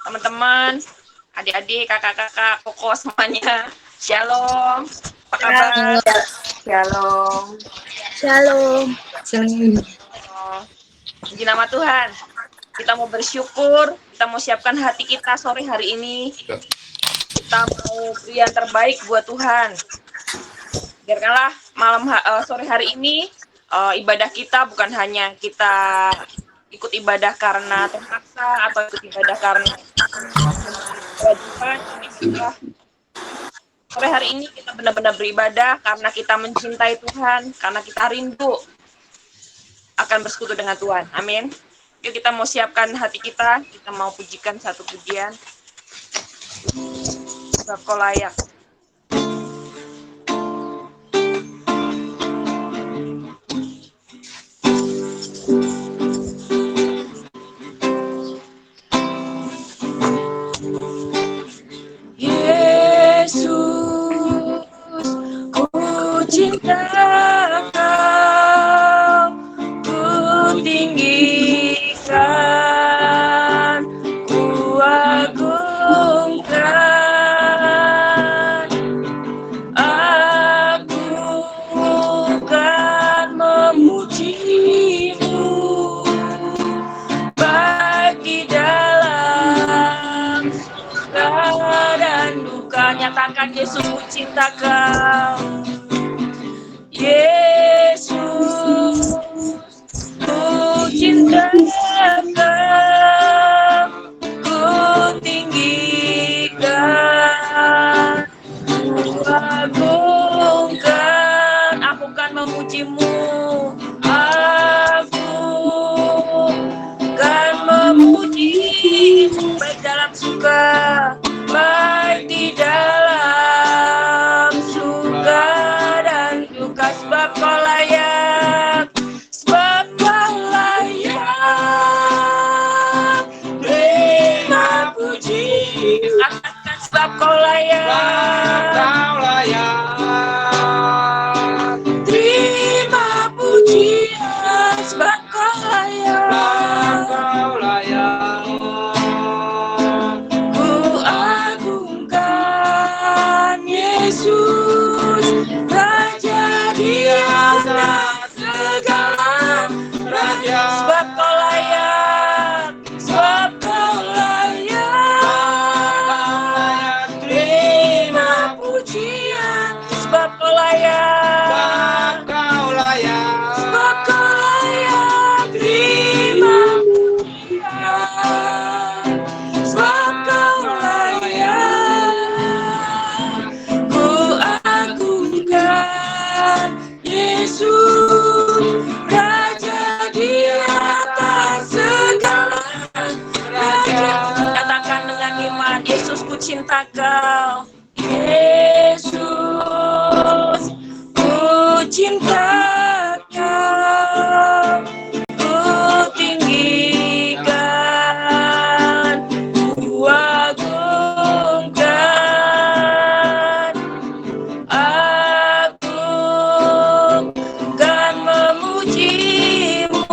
teman-teman, adik-adik, kakak-kakak, koko semuanya. Shalom. Apa kabar? Shalom. Shalom. Puji nama Tuhan. Kita mau bersyukur, kita mau siapkan hati kita sore hari ini. Kita mau beri yang terbaik buat Tuhan. Biarkanlah sore hari ini ibadah kita bukan hanya kita ikut ibadah karena terpaksa atau ikut ibadah karena kewajiban. Sore hari ini kita benar-benar beribadah karena kita mencintai Tuhan, karena kita rindu akan bersekutu dengan Tuhan. Amin. Yuk kita mau siapkan hati kita mau pujikan satu pujian. Sebab Kau layak. Yesus, ku cinta Kau, ku tinggikan, ku agungkan. Aku kan memuji-Mu, baik di dalam suka dan duka. Nyatakan Yesus, ku cinta Kau. Yesus, ku cinta Kau, ku tinggikan, ku agungkan. Aku kan memuji-Mu, aku kan memuji-Mu, baik dalam suka, baik di dalam suka dan duka. Sebab Kau layak, sebab Kau layak, terima puji. Katakan sebab Kau layak, terima pujian. Sebab Kau layak, ku agungkan Yesus, Raja di atas segala raja. Sebab Kau layak, sebab Kau layak, terima pujian. Sebab Kau layak, sebab Kau layak, terima pujian. Sebab Kau layak, ku agungkan Yesus, Raja di atas segala raja. Katakan dengan iman, Yesus, ku cinta Kau. Yesus, ku cinta Kau, ku tinggikan, ku agungkan. Aku kan memuji-Mu,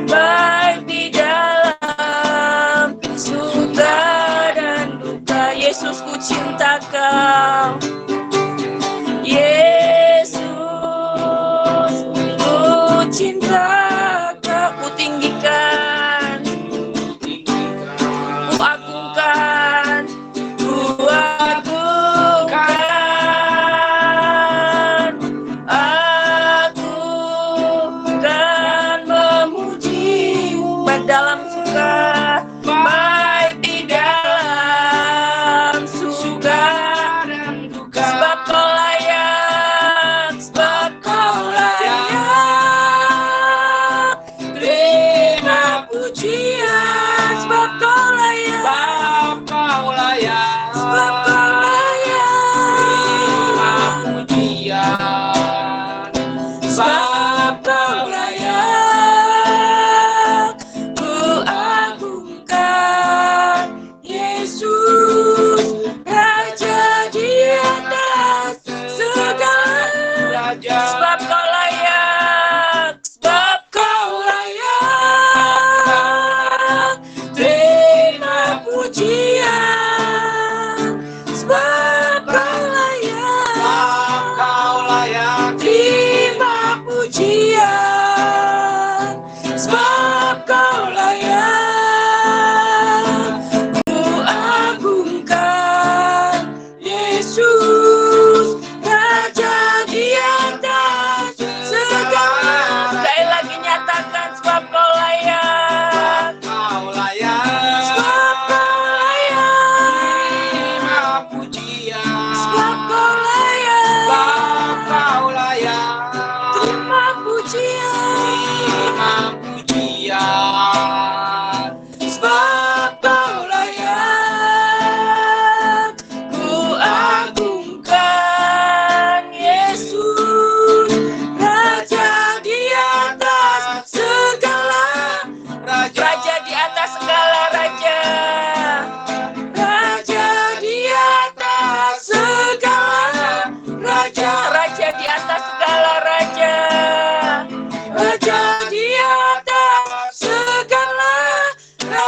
baik di dalam suka dan duka. Yesus, ku cinta Kau. Yesus, ku cinta Kau, ku tinggikan, ku agungkan, ku agungkan. Aku kan memuji-Mu, baik dalam suka, baik di dalam suka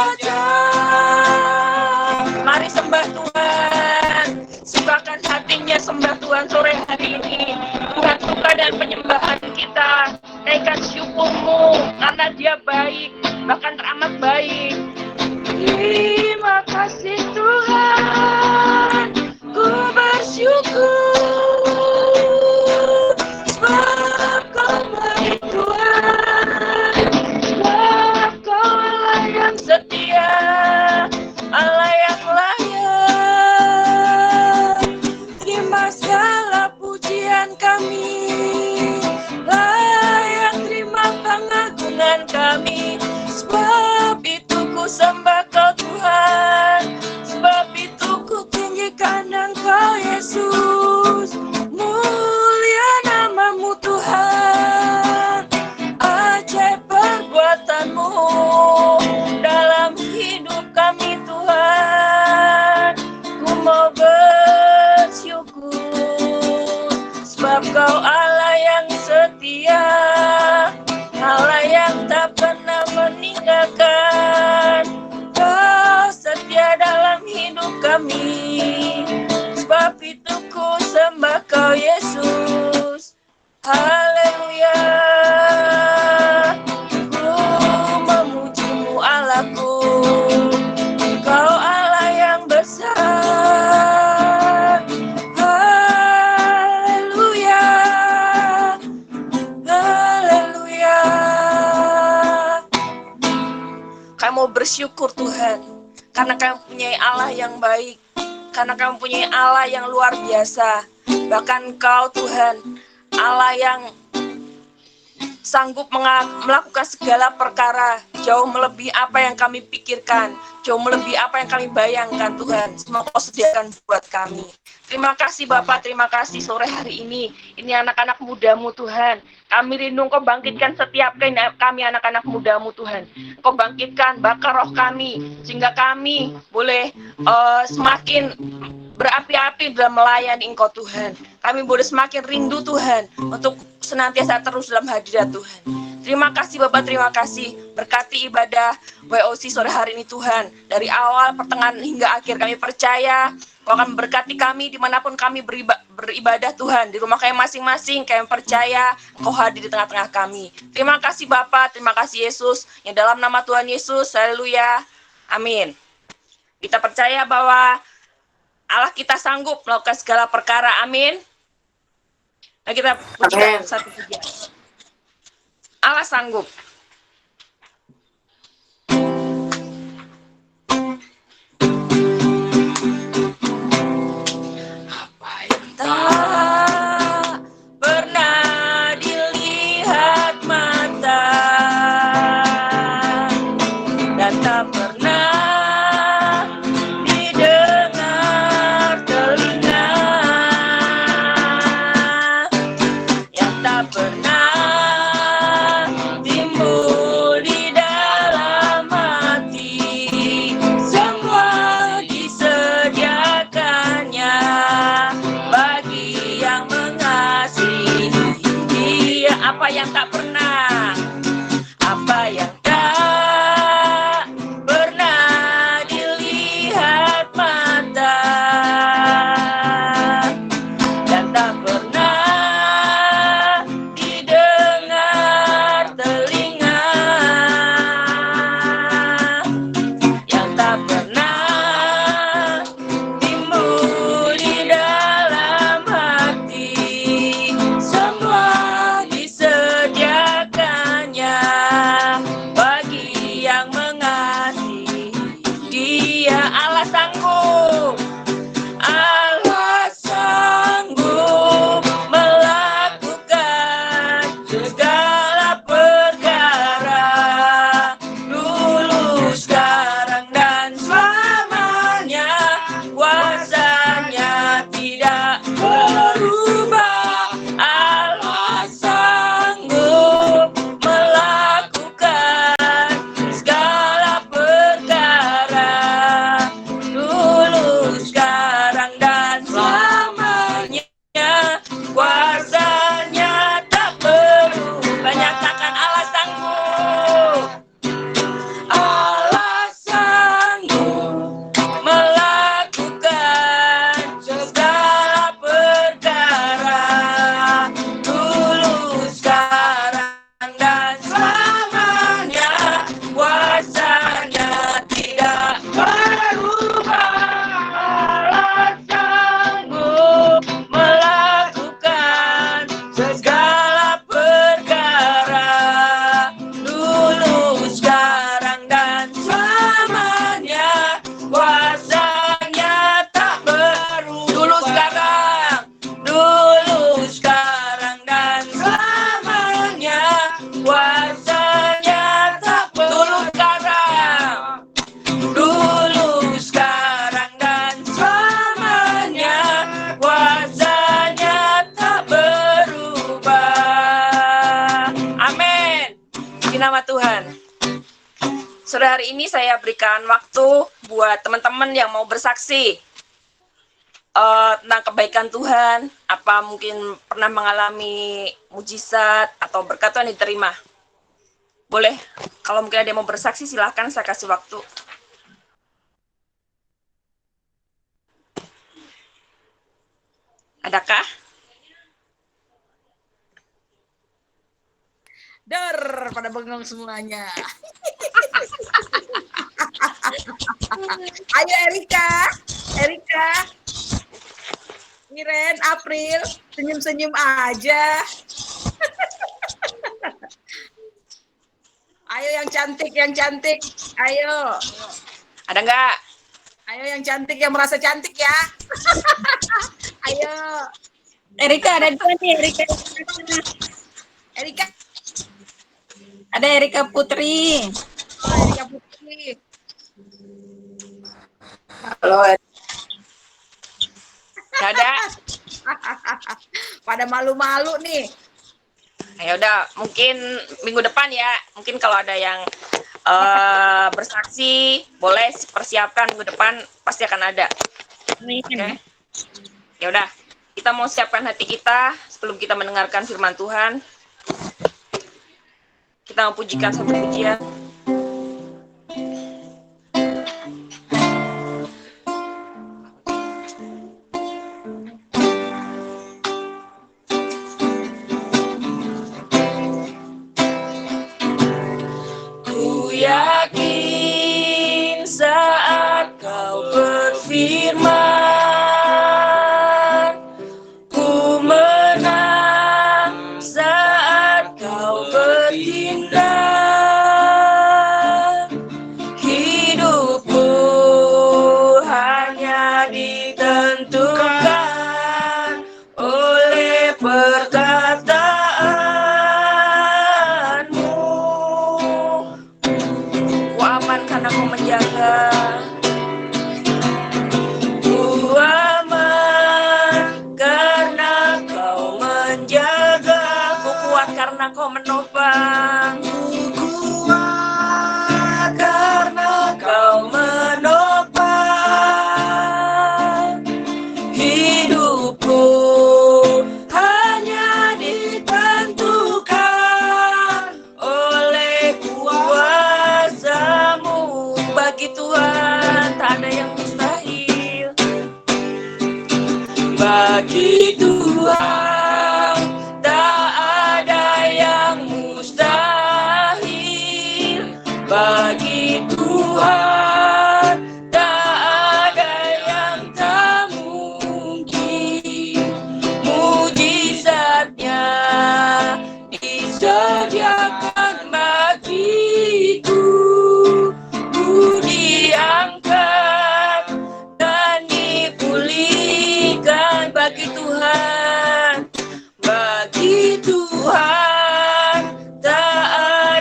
Raja. Mari sembah Tuhan, sukakan hatinya sembah Tuhan sore hari ini. Tuhan suka dan penyembahan kita. Naikkan syukurmu karena Dia baik, bahkan teramat baik. Terima kasih Tuhan, ku bersyukur sebab Kau baik Tuhan, sebab Kau Allah yang setia, Allah yang layak. Terima segala pujian kami, layak terima pengagungan kami. Sebab itu ku sembah Kau Tuhan, sebab itu ku tinggikan Engkau Yesus. Mulia namamu Tuhan, ajaib perbuatanmu dalam hidup kami Tuhan. Ku mau bersyukur sebab Kau Allah yang setia, Allah yang tak pernah meninggalkan. Kau setia dalam hidup kami, sebab itu ku sembah Kau Yesus. Haleluya, ku memujimu Allahku, Kau Allah yang besar. Haleluya, haleluya. Kami mau bersyukur Tuhan, karena Kami punya Allah yang baik, karena Kami punya Allah yang luar biasa. Bahkan Kau Tuhan, Allah yang sanggup melakukan segala perkara, jauh melebihi apa yang kami pikirkan, jauh melebihi apa yang kami bayangkan Tuhan. Semua Kau sediakan buat kami. Terima kasih Bapak, terima kasih sore hari ini. Ini anak-anak muda-Mu Tuhan. Kami rindu Kau bangkitkan setiap kami anak-anak muda-Mu Tuhan. Kau bangkitkan bakar roh kami, sehingga kami boleh semakin berapi-api dalam melayani Engkau Tuhan. Kami boleh semakin rindu Tuhan untuk senantiasa terus dalam hadirat Tuhan. Terima kasih Bapak, terima kasih. Berkati ibadah WOC sore hari ini Tuhan. Dari awal, pertengahan hingga akhir kami percaya Kau akan berkati kami dimanapun kami beribadah Tuhan. Di rumah kami masing-masing kami percaya Kau hadir di tengah-tengah kami. Terima kasih Bapak, terima kasih Yesus. Yang dalam nama Tuhan Yesus, haleluya, amin. Kita percaya bahwa Allah kita sanggup melakukan segala perkara, amin. Nah, kita pujikan 1-3. Allah sanggup. Apa yang tak pernah dilihat mata dan tak pernah didengar telinga, yang tak pernah timbul Sore hari ini saya berikan waktu buat teman-teman yang mau bersaksi tentang kebaikan Tuhan, apa mungkin pernah mengalami mujizat atau berkat Tuhan diterima. Boleh, kalau mungkin ada yang mau bersaksi silahkan, saya kasih waktu. Adakah? Pada bengong semuanya. Ayo Erika, Miren, April, senyum-senyum aja. Ayo yang cantik, ayo. Ada nggak? Ayo yang cantik, yang merasa cantik ya. Ayo. Erika ada dua nih, Erika. Ada Erika Putri. Oh, Erika Putri. Halo. Nggak ada? Pada malu-malu nih. Ya udah, mungkin minggu depan ya. Mungkin kalau ada yang bersaksi, boleh persiapkan minggu depan, pasti akan ada. Oke. Ya udah, kita mau siapkan hati kita sebelum kita mendengarkan firman Tuhan. Kita mau pujikan satu pujian. Ku yakin saat kau berfirman, ku menang saat kau bertindak. Hidupku hanya ditentukan oleh perkataanmu. Ku aman karena kau menjaga. Ku aman karena kau menjaga. Ku kuat karena kau menopang. Ku kuat karena kau menopang. Hidupku hanya ditentukan oleh kuasa-Mu. Bagi Tuhan tak ada yang mustahil. Bagi Tuhan tak ada yang mustahil. Bagi Tuhan tak ada yang tak mungkin. Mujizatnya disediakan bagiku. Ku diangkat dan dipulihkan. Bagi Tuhan, bagi Tuhan tak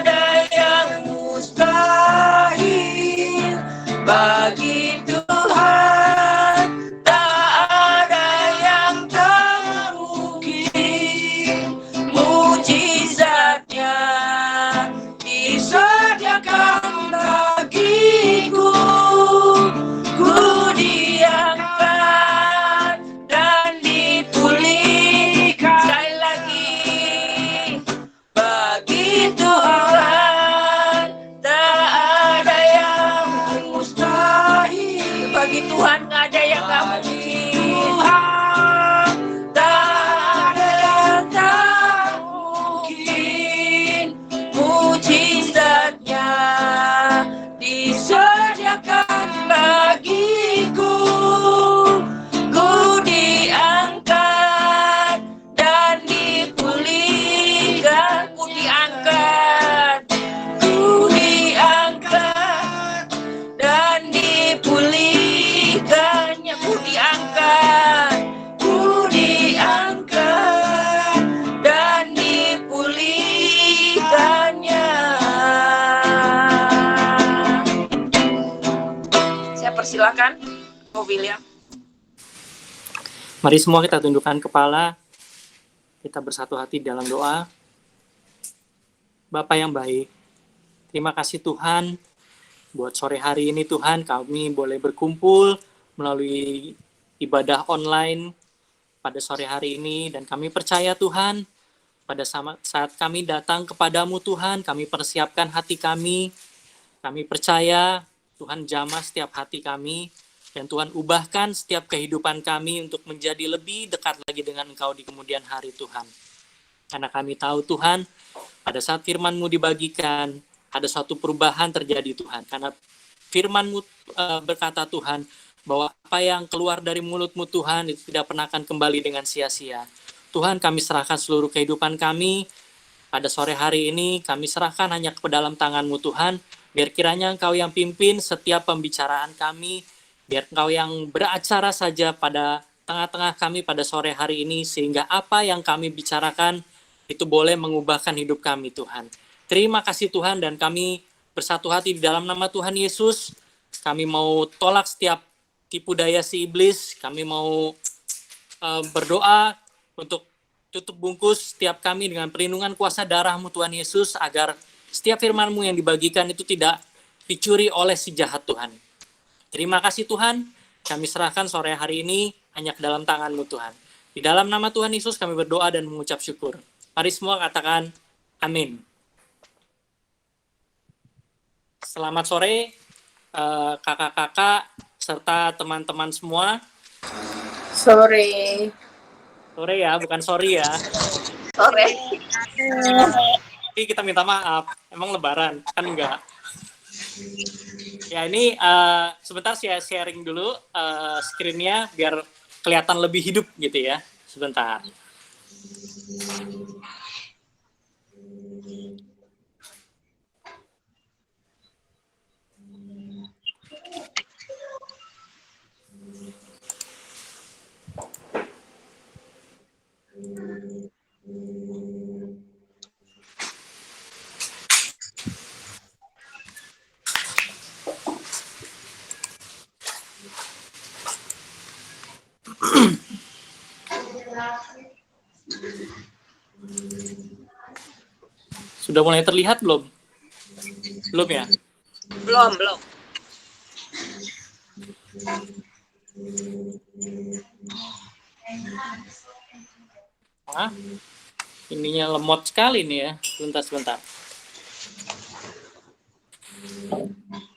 ada yang mustahil. Bagi Tuhan tak ada yang tak mungkin. Mujizatnya disediakan bagiku. Ku diangkat dan dipulihkan. Sekali lagi, bagi Tuhan tak ada yang mustahil. Bagi Tuhan nggak ada yang nggak mungkin. Tuhan tak ada yang tak mungkin. Mujizatnya disediakan bagiku. Ku diangkat dan dipulihkan. Ku diangkat, ku diangkat dan dipulihkannya. Ku diangkat, ku diangkat dan dipulihkannya. Saya persilakan, Bu William. Mari semua kita tundukkan kepala, kita bersatu hati dalam doa. Bapa yang baik, terima kasih Tuhan, Buat sore hari ini Tuhan, kami boleh berkumpul melalui ibadah online pada sore hari ini. Dan kami percaya Tuhan, pada saat kami datang kepadamu Tuhan, kami persiapkan hati kami. Kami percaya Tuhan jamah setiap hati kami. Dan Tuhan ubahkan setiap kehidupan kami untuk menjadi lebih dekat lagi dengan Engkau di kemudian hari Tuhan. Karena kami tahu Tuhan, pada saat firman-Mu dibagikan, ada suatu perubahan terjadi Tuhan. Karena firman-Mu berkata Tuhan, bahwa apa yang keluar dari mulut-Mu Tuhan, itu tidak pernah akan kembali dengan sia-sia. Tuhan, kami serahkan seluruh kehidupan kami, pada sore hari ini, kami serahkan hanya ke dalam tangan-Mu Tuhan, biar kiranya Engkau yang pimpin setiap pembicaraan kami, biar Engkau yang beracara saja pada tengah-tengah kami pada sore hari ini, sehingga apa yang kami bicarakan itu boleh mengubahkan hidup kami Tuhan. Terima kasih Tuhan, dan kami bersatu hati di dalam nama Tuhan Yesus. Kami mau tolak setiap tipu daya si iblis, kami mau berdoa untuk tutup bungkus setiap kami dengan perlindungan kuasa darah-Mu Tuhan Yesus, agar setiap firman-Mu yang dibagikan itu tidak dicuri oleh si jahat Tuhan. Terima kasih Tuhan, kami serahkan sore hari ini hanya ke dalam tangan-Mu Tuhan. Di dalam nama Tuhan Yesus kami berdoa dan mengucap syukur. Mari semua katakan amin. Selamat sore kakak-kakak serta teman-teman semua. Sore. Sore ya, bukan sorry ya. Sore. Tapi kita minta maaf, emang lebaran, kan enggak. Ya ini sebentar saya sharing dulu screen-nya biar kelihatan lebih hidup gitu ya. Sebentar. Sudah mulai terlihat belum? Belum ya? Belum. Hah? Ininya lemot sekali nih ya. Sebentar.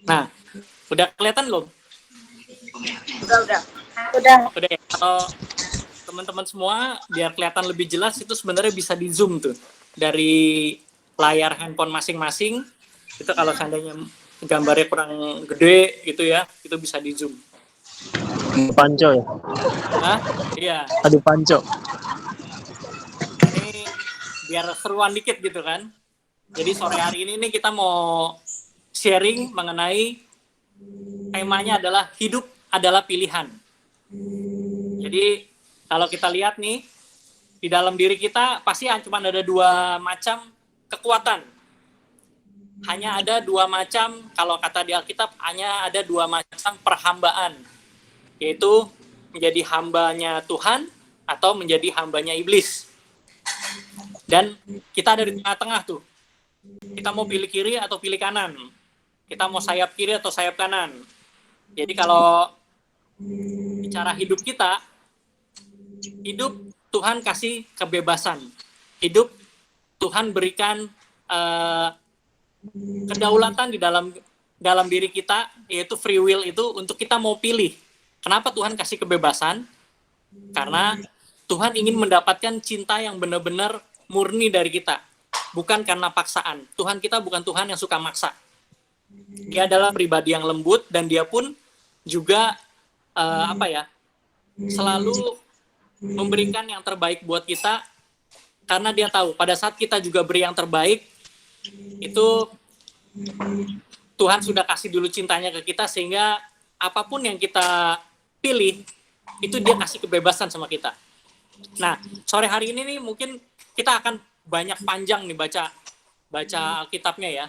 Nah, udah kelihatan belum? Udah. Udah ya. Kalau teman-teman semua biar kelihatan lebih jelas, itu sebenarnya bisa di zoom tuh dari layar handphone masing-masing. Itu kalau seandainya gambarnya kurang gede gitu ya, itu bisa di zoom. Panco ya? Hah? Iya. Aduh Panco. Ini biar seruan dikit gitu kan. Jadi sore hari ini nih kita mau sharing mengenai temanya adalah hidup adalah pilihan. Jadi kalau kita lihat nih, di dalam diri kita pasti cuma ada dua macam kekuatan. Hanya ada dua macam, kalau kata di Alkitab, hanya ada dua macam perhambaan. Yaitu menjadi hambanya Tuhan atau menjadi hambanya iblis. Dan kita ada di tengah-tengah tuh. Kita mau pilih kiri atau pilih kanan. Kita mau sayap kiri atau sayap kanan. Jadi kalau bicara hidup kita, hidup Tuhan kasih kebebasan. Hidup Tuhan berikan kedaulatan di dalam diri kita, yaitu free will itu untuk kita mau pilih. Kenapa Tuhan kasih kebebasan? Karena Tuhan ingin mendapatkan cinta yang benar-benar murni dari kita. Bukan karena paksaan. Tuhan kita bukan Tuhan yang suka maksa. Dia adalah pribadi yang lembut, dan dia pun juga selalu memberikan yang terbaik buat kita, karena dia tahu pada saat kita juga beri yang terbaik, itu Tuhan sudah kasih dulu cintanya ke kita, sehingga apapun yang kita pilih itu dia kasih kebebasan sama kita. Nah, sore hari ini nih mungkin kita akan banyak panjang nih baca Alkitabnya ya.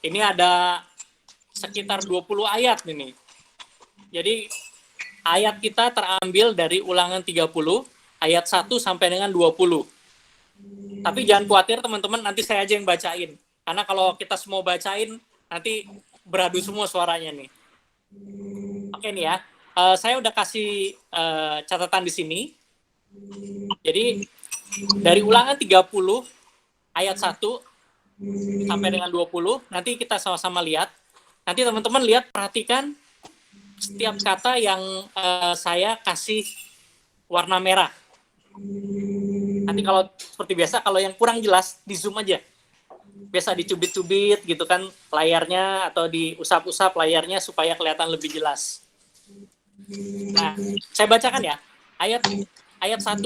Ini ada sekitar 20 ayat nih. Jadi ayat kita terambil dari Ulangan 30 ayat 1 sampai dengan 20. Tapi jangan khawatir teman-teman, nanti saya aja yang bacain. Karena kalau kita semua bacain, nanti beradu semua suaranya nih. Oke nih ya, saya udah kasih catatan di sini. Jadi dari Ulangan 30 ayat 1 sampai dengan 20, nanti kita sama-sama lihat. Nanti teman-teman lihat, perhatikan setiap kata yang saya kasih warna merah. Nanti kalau seperti biasa, kalau yang kurang jelas, di zoom aja. Biasa dicubit-cubit gitu kan layarnya, atau diusap-usap layarnya supaya kelihatan lebih jelas. Nah, saya bacakan ya, ayat 1.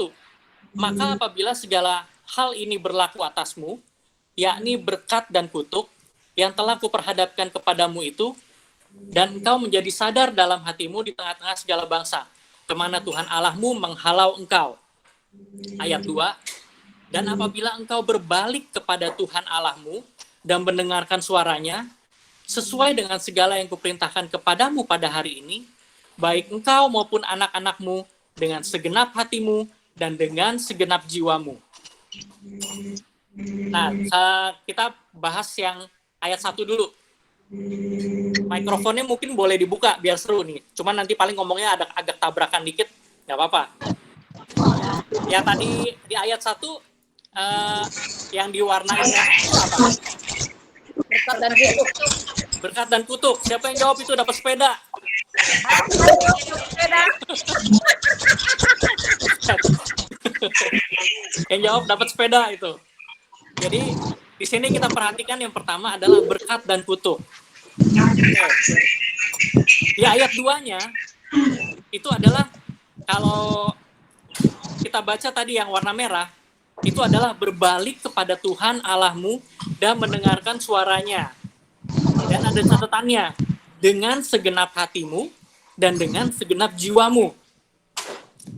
Maka apabila segala hal ini berlaku atasmu, yakni berkat dan kutuk, yang telah kuperhadapkan kepadamu itu, dan engkau menjadi sadar dalam hatimu di tengah-tengah segala bangsa, kemana Tuhan Allahmu menghalau engkau. Ayat 2, dan apabila engkau berbalik kepada Tuhan Allahmu dan mendengarkan suaranya, sesuai dengan segala yang kuperintahkan kepadamu pada hari ini, baik engkau maupun anak-anakmu, dengan segenap hatimu dan dengan segenap jiwamu. Nah, kita bahas yang ayat 1 dulu. Mikrofonnya mungkin boleh dibuka biar seru nih. Cuman nanti paling ngomongnya ada agak tabrakan dikit, nggak apa-apa. Ya tadi di ayat 1 yang diwarnai itu apa? Berkat dan kutuk. Berkat dan kutuk. Siapa yang jawab itu dapat sepeda? Sepeda. Yang jawab dapat sepeda itu. Jadi di sini kita perhatikan yang pertama adalah berkat dan kutuk. Oke. Di ayat 2-nya itu adalah, kalau kita baca tadi yang warna merah, itu adalah berbalik kepada Tuhan Allahmu dan mendengarkan suaranya. Dan ada catatannya, dengan segenap hatimu dan dengan segenap jiwamu.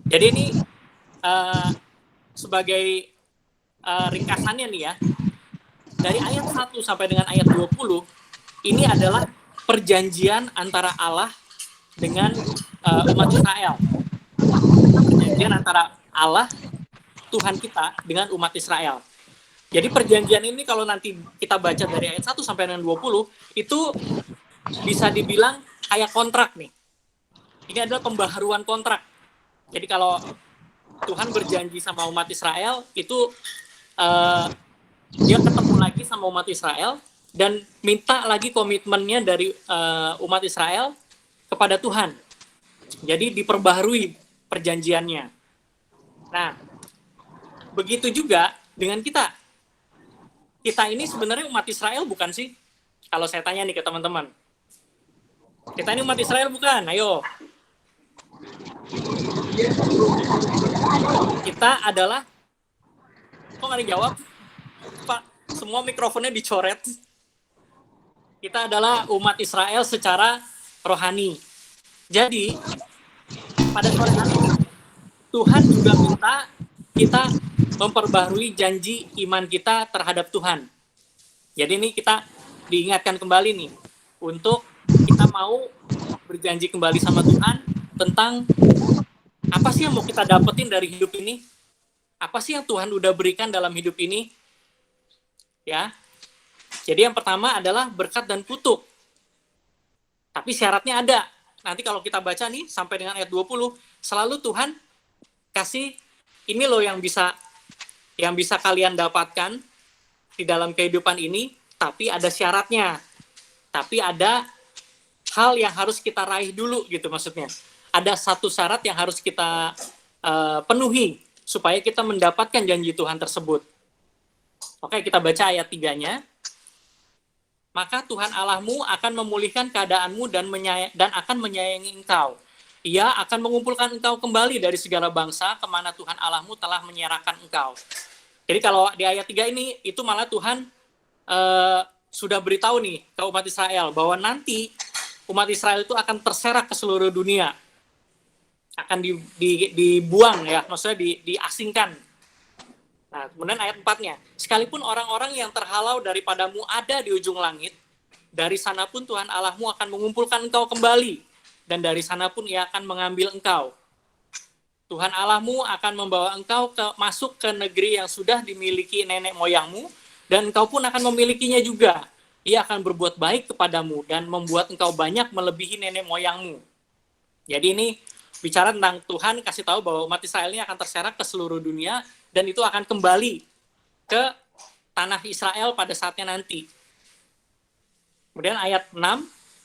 Jadi ini sebagai ringkasannya nih ya, dari ayat 1 sampai dengan ayat 20, ini adalah perjanjian antara Allah dengan umat Israel. Perjanjian antara Allah, Tuhan kita, dengan umat Israel. Jadi perjanjian ini kalau nanti kita baca dari ayat 1 sampai dengan 20, itu bisa dibilang kayak kontrak nih. Ini adalah pembaharuan kontrak. Jadi kalau Tuhan berjanji sama umat Israel, itu dia ketemu lagi sama umat Israel dan minta lagi komitmennya dari umat Israel kepada Tuhan. Jadi diperbaharui perjanjiannya. Nah, begitu juga dengan kita. Kita ini sebenarnya umat Israel bukan sih? Kalau saya tanya nih ke teman-teman. Kita ini umat Israel bukan? Ayo. Kita adalah, kok nggak dijawab? Pak, semua mikrofonnya dicoret. Kita adalah umat Israel secara rohani. Jadi, pada sore hari ini, Tuhan juga minta kita memperbaharui janji iman kita terhadap Tuhan. Jadi ini kita diingatkan kembali nih, untuk kita mau berjanji kembali sama Tuhan tentang apa sih yang mau kita dapetin dari hidup ini? Apa sih yang Tuhan udah berikan dalam hidup ini? Ya. Jadi yang pertama adalah berkat dan kutuk. Tapi syaratnya ada. Nanti kalau kita baca nih sampai dengan ayat 20, selalu Tuhan kasih ini loh yang bisa kalian dapatkan di dalam kehidupan ini, tapi ada syaratnya. Tapi ada hal yang harus kita raih dulu gitu maksudnya. Ada satu syarat yang harus kita penuhi supaya kita mendapatkan janji Tuhan tersebut. Oke, kita baca ayat 3-nya. Maka Tuhan Allahmu akan memulihkan keadaanmu dan akan menyayangi engkau. Ia akan mengumpulkan engkau kembali dari segala bangsa kemana Tuhan Allahmu telah menyerahkan engkau. Jadi kalau di ayat 3 ini, itu malah Tuhan sudah beritahu nih ke umat Israel bahwa nanti umat Israel itu akan terserak ke seluruh dunia. Akan dibuang ya, maksudnya diasingkan. Nah, kemudian ayat 4-nya, sekalipun orang-orang yang terhalau daripadamu ada di ujung langit, dari sana pun Tuhan Allahmu akan mengumpulkan engkau kembali, dan dari sana pun ia akan mengambil engkau. Tuhan Allahmu akan membawa engkau masuk ke negeri yang sudah dimiliki nenek moyangmu, dan engkau pun akan memilikinya juga. Ia akan berbuat baik kepadamu dan membuat engkau banyak melebihi nenek moyangmu. Jadi ini bicara tentang Tuhan kasih tahu bahwa umat Israel ini akan terserak ke seluruh dunia dan itu akan kembali ke tanah Israel pada saatnya nanti. Kemudian ayat 6,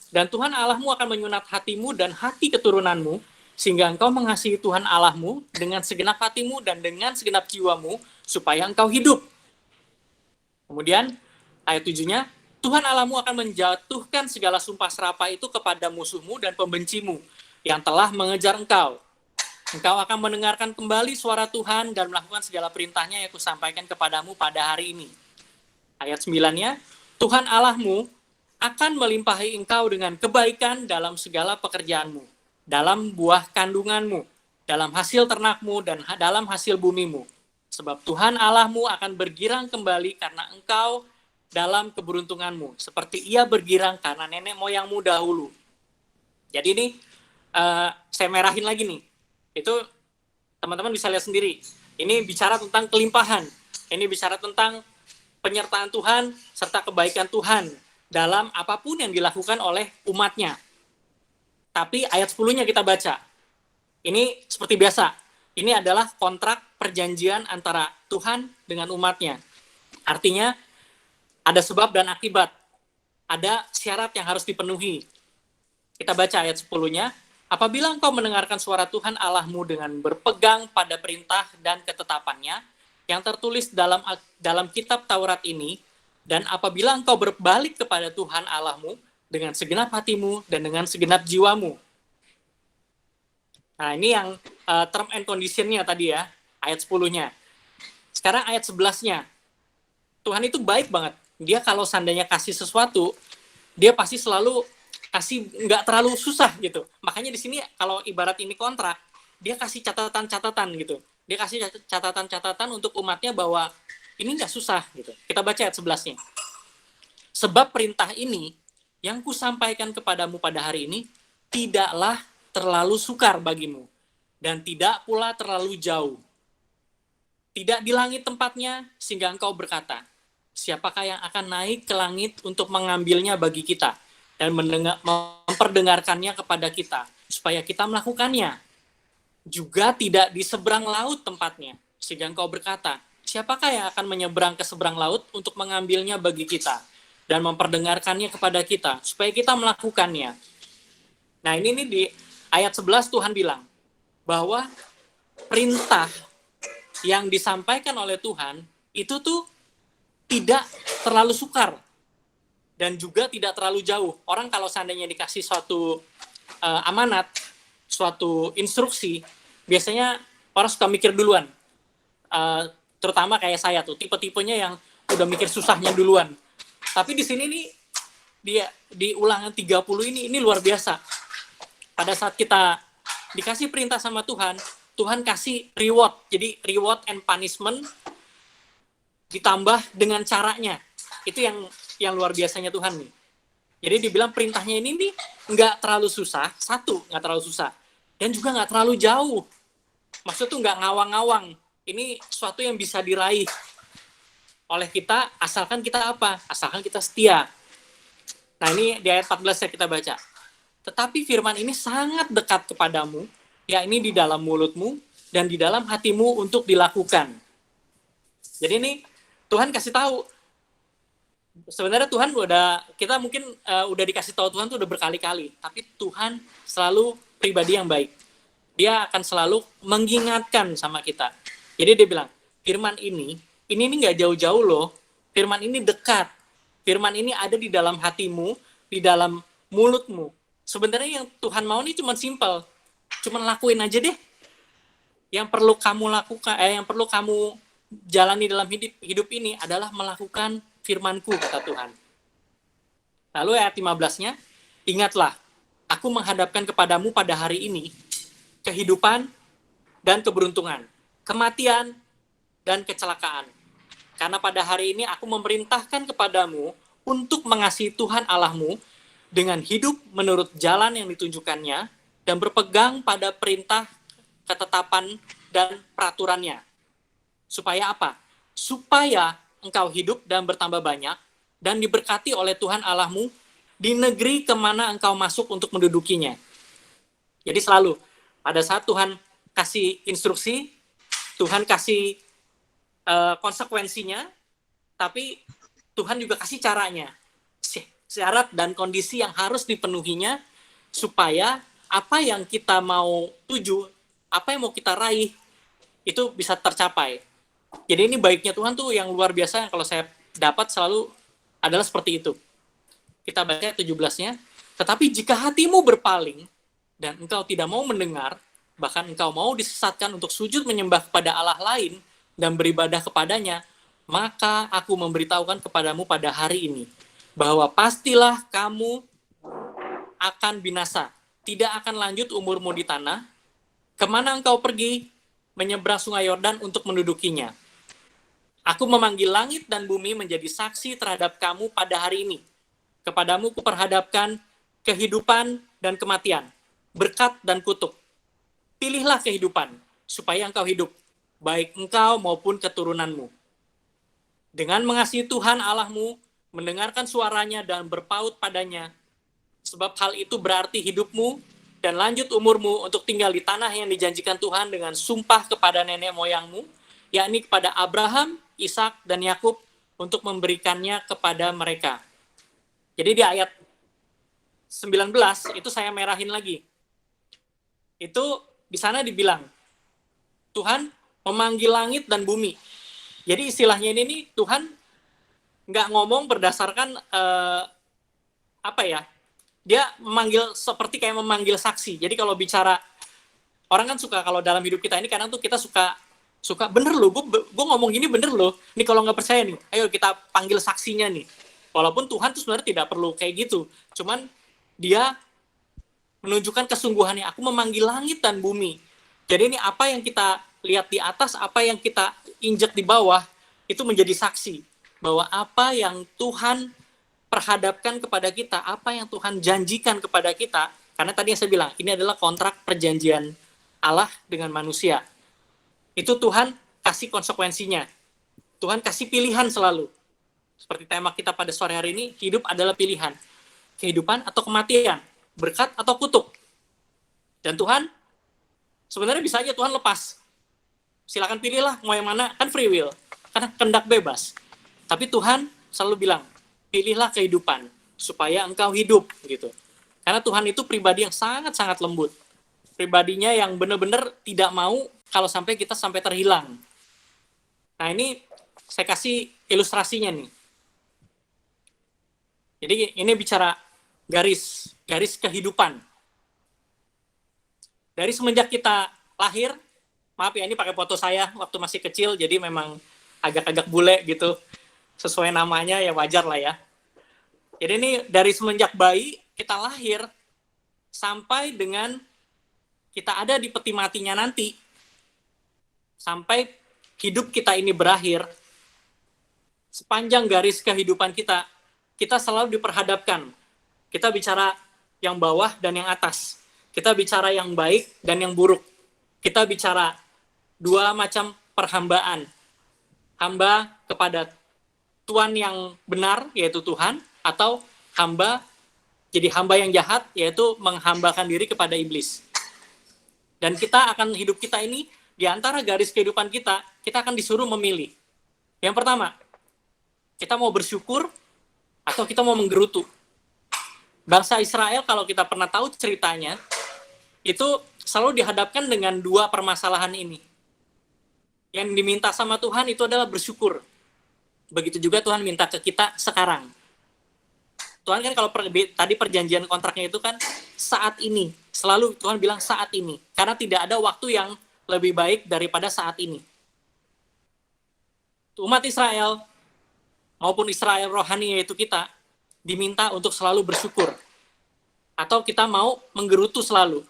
dan Tuhan Allahmu akan menyunat hatimu dan hati keturunanmu, sehingga engkau mengasihi Tuhan Allahmu dengan segenap hatimu dan dengan segenap jiwamu, supaya engkau hidup. Kemudian ayat 7-nya, Tuhan Allahmu akan menjatuhkan segala sumpah serapah itu kepada musuhmu dan pembencimu yang telah mengejar engkau. Engkau akan mendengarkan kembali suara Tuhan dan melakukan segala perintahnya yang kusampaikan kepadamu pada hari ini. Ayat 9-nya, Tuhan Allahmu akan melimpahi engkau dengan kebaikan dalam segala pekerjaanmu, dalam buah kandunganmu, dalam hasil ternakmu, dan dalam hasil bumimu. Sebab Tuhan Allahmu akan bergirang kembali karena engkau dalam keberuntunganmu, seperti ia bergirang karena nenek moyangmu dahulu. Jadi ini saya merahin lagi nih. Itu teman-teman bisa lihat sendiri. Ini bicara tentang kelimpahan. Ini bicara tentang penyertaan Tuhan serta kebaikan Tuhan dalam apapun yang dilakukan oleh umatnya. Tapi ayat 10-nya kita baca. Ini seperti biasa. Ini adalah kontrak perjanjian antara Tuhan dengan umatnya. Artinya ada sebab dan akibat. Ada syarat yang harus dipenuhi. Kita baca ayat 10-nya. Apabila engkau mendengarkan suara Tuhan Allahmu dengan berpegang pada perintah dan ketetapannya yang tertulis dalam kitab Taurat ini, dan apabila engkau berbalik kepada Tuhan Allahmu dengan segenap hatimu dan dengan segenap jiwamu. Nah, ini yang term and condition-nya tadi ya, ayat 10-nya. Sekarang ayat 11-nya. Tuhan itu baik banget. Dia kalau seandainya kasih sesuatu, dia pasti selalu kasih nggak terlalu susah gitu. Makanya di sini kalau ibarat ini kontrak, dia kasih catatan-catatan gitu. Dia kasih catatan-catatan untuk umatnya bahwa ini nggak susah gitu. Kita baca ayat 11-nya. Sebab perintah ini yang kusampaikan kepadamu pada hari ini tidaklah terlalu sukar bagimu dan tidak pula terlalu jauh. Tidak di langit tempatnya sehingga engkau berkata, siapakah yang akan naik ke langit untuk mengambilnya bagi kita dan memperdengarkannya kepada kita supaya kita melakukannya. Juga tidak di seberang laut tempatnya sehingga engkau berkata, siapakah yang akan menyeberang ke seberang laut untuk mengambilnya bagi kita dan memperdengarkannya kepada kita supaya kita melakukannya. Nah, ini nih di ayat 11 Tuhan bilang bahwa perintah yang disampaikan oleh Tuhan itu tuh tidak terlalu sukar dan juga tidak terlalu jauh. Orang kalau seandainya dikasih suatu amanat, suatu instruksi, biasanya orang suka mikir duluan. Terutama kayak saya tuh, tipe-tipenya yang udah mikir susahnya duluan. Tapi di sini nih, dia di ulangan 30 ini luar biasa. Pada saat kita dikasih perintah sama Tuhan, Tuhan kasih reward. Jadi reward and punishment ditambah dengan caranya. Itu yang luar biasanya Tuhan nih. Jadi dibilang perintahnya ini nih nggak terlalu susah. Satu, nggak terlalu susah. Dan juga nggak terlalu jauh. Maksudnya tuh nggak ngawang-ngawang. Ini sesuatu yang bisa diraih oleh kita, asalkan kita apa? Asalkan kita setia. Nah, ini di ayat 14 kita baca. Tetapi firman ini sangat dekat kepadamu, yakni di dalam mulutmu dan di dalam hatimu untuk dilakukan. Jadi ini Tuhan kasih tahu. Sebenarnya Tuhan kita mungkin udah dikasih tahu Tuhan tuh udah berkali-kali, tapi Tuhan selalu pribadi yang baik. Dia akan selalu mengingatkan sama kita. Jadi dia bilang, firman ini nggak jauh-jauh loh. Firman ini dekat. Firman ini ada di dalam hatimu, di dalam mulutmu. Sebenarnya yang Tuhan mau ini cuma simpel. Cuma lakuin aja deh. Yang perlu kamu lakukan, yang perlu kamu jalani dalam hidup ini adalah melakukan firman-Ku, kata Tuhan. Lalu ayat 15-nya, ingatlah, aku menghadapkan kepadamu pada hari ini kehidupan dan keberuntungan, kematian dan kecelakaan. Karena pada hari ini aku memerintahkan kepadamu untuk mengasihi Tuhan Allahmu dengan hidup menurut jalan yang ditunjukkannya dan berpegang pada perintah, ketetapan, dan peraturannya. Supaya apa? Supaya engkau hidup dan bertambah banyak, dan diberkati oleh Tuhan Allahmu di negeri kemana engkau masuk untuk mendudukinya. Jadi selalu, pada saat Tuhan kasih instruksi, Tuhan kasih konsekuensinya, tapi Tuhan juga kasih caranya, syarat dan kondisi yang harus dipenuhinya, supaya apa yang kita mau tuju, apa yang mau kita raih, itu bisa tercapai. Jadi ini baiknya Tuhan tuh yang luar biasa, yang kalau saya dapat selalu adalah seperti itu. Kita baca 17-nya, tetapi jika hatimu berpaling, dan engkau tidak mau mendengar, bahkan engkau mau disesatkan untuk sujud menyembah kepada Allah lain, dan beribadah kepadanya, maka aku memberitahukan kepadamu pada hari ini, bahwa pastilah kamu akan binasa, tidak akan lanjut umurmu di tanah, kemana engkau pergi, menyeberang sungai Yordan untuk mendudukinya. Aku memanggil langit dan bumi menjadi saksi terhadap kamu pada hari ini. Kepadamu kuperhadapkan kehidupan dan kematian, berkat dan kutuk. Pilihlah kehidupan, supaya engkau hidup, baik engkau maupun keturunanmu. Dengan mengasihi Tuhan Allahmu, mendengarkan suaranya dan berpaut padanya, sebab hal itu berarti hidupmu dan lanjut umurmu untuk tinggal di tanah yang dijanjikan Tuhan dengan sumpah kepada nenek moyangmu, yakni kepada Abraham, Ishak, dan Yakub, untuk memberikannya kepada mereka. Jadi di ayat 19 itu saya merahin lagi. Itu di sana dibilang Tuhan memanggil langit dan bumi. Jadi istilahnya ini nih, Tuhan nggak ngomong berdasarkan dia memanggil seperti kayak memanggil saksi. Jadi kalau bicara, orang kan suka, kalau dalam hidup kita ini kadang tuh kita suka bener loh, gue ngomong gini bener loh. Nih kalau nggak percaya nih, ayo kita panggil saksinya nih. Walaupun Tuhan tuh sebenarnya tidak perlu kayak gitu. Cuman dia menunjukkan kesungguhannya. Aku memanggil langit dan bumi. Jadi ini apa yang kita lihat di atas, apa yang kita injek di bawah, itu menjadi saksi. Bahwa apa yang Tuhan perhadapkan kepada kita, apa yang Tuhan janjikan kepada kita, karena tadi yang saya bilang, ini adalah kontrak perjanjian Allah dengan manusia. Itu Tuhan kasih konsekuensinya. Tuhan kasih pilihan selalu. Seperti tema kita pada sore hari ini, hidup adalah pilihan. Kehidupan atau kematian, berkat atau kutuk. Dan Tuhan, sebenarnya bisa aja Tuhan lepas. Silakan pilihlah mau yang mana, kan free will. Karena kehendak bebas. Tapi Tuhan selalu bilang, pilihlah kehidupan supaya engkau hidup gitu. Karena Tuhan itu pribadi yang sangat-sangat lembut. Pribadinya yang benar-benar tidak mau kalau sampai kita sampai terhilang. Nah, ini saya kasih ilustrasinya nih. Jadi ini bicara garis kehidupan. Dari semenjak kita lahir, maaf ya ini pakai foto saya waktu masih kecil, jadi memang agak-agak bule gitu. Sesuai namanya ya wajar lah ya. Jadi ini dari semenjak bayi kita lahir sampai dengan kita ada di peti matinya nanti, sampai hidup kita ini berakhir, sepanjang garis kehidupan kita selalu diperhadapkan. Kita bicara yang bawah dan yang atas. Kita bicara yang baik dan yang buruk. Kita bicara dua macam perhambaan. Hamba kepada Tuhan yang benar, yaitu Tuhan, atau hamba yang jahat, yaitu menghambakan diri kepada iblis. Dan kita akan, hidup kita ini, di antara garis kehidupan kita akan disuruh memilih. Yang pertama, kita mau bersyukur, atau kita mau menggerutu. Bangsa Israel, kalau kita pernah tahu ceritanya, itu selalu dihadapkan dengan dua permasalahan ini. Yang diminta sama Tuhan itu adalah bersyukur. Begitu juga Tuhan minta ke kita sekarang. Tuhan kan kalau tadi perjanjian kontraknya itu kan saat ini. Selalu Tuhan bilang saat ini. Karena tidak ada waktu yang lebih baik daripada saat ini. Umat Israel maupun Israel rohani yaitu kita diminta untuk selalu bersyukur. Atau kita mau menggerutu selalu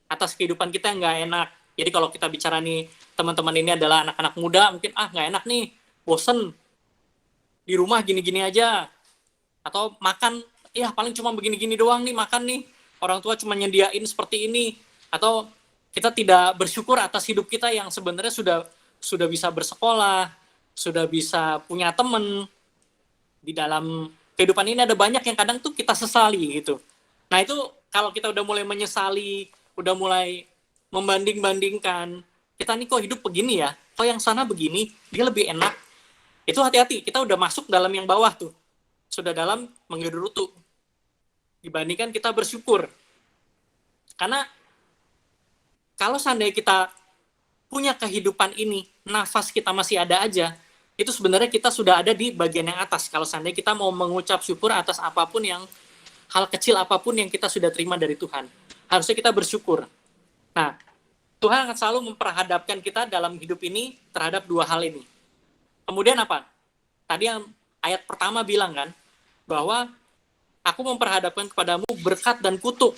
atas kehidupan kita yang nggak enak. Jadi kalau kita bicara nih, teman-teman ini adalah anak-anak muda, mungkin nggak enak nih, bosen di rumah gini-gini aja, atau makan ya paling cuma begini-gini doang nih makan nih, orang tua cuma nyediain seperti ini, atau kita tidak bersyukur atas hidup kita yang sebenarnya sudah bisa bersekolah, sudah bisa punya teman, Di dalam kehidupan ini ada banyak yang kadang tuh kita sesali gitu. Nah itu kalau kita udah mulai menyesali, udah mulai membanding-bandingkan, kita nih kok hidup begini ya, kok yang sana begini, dia lebih enak. Itu hati-hati, kita udah masuk dalam yang bawah tuh. Sudah dalam menggerutu. Dibandingkan kita bersyukur. Karena kalau seandainya kita punya kehidupan ini, nafas kita masih ada aja, itu sebenarnya kita sudah ada di bagian yang atas. Kalau seandainya kita mau mengucap syukur atas apapun yang, hal kecil apapun yang kita sudah terima dari Tuhan. Harusnya kita bersyukur. Nah, Tuhan akan selalu memperhadapkan kita dalam hidup ini terhadap dua hal ini. Kemudian apa? Tadi yang ayat pertama bilang kan, bahwa aku memperhadapkan kepadamu berkat dan kutuk.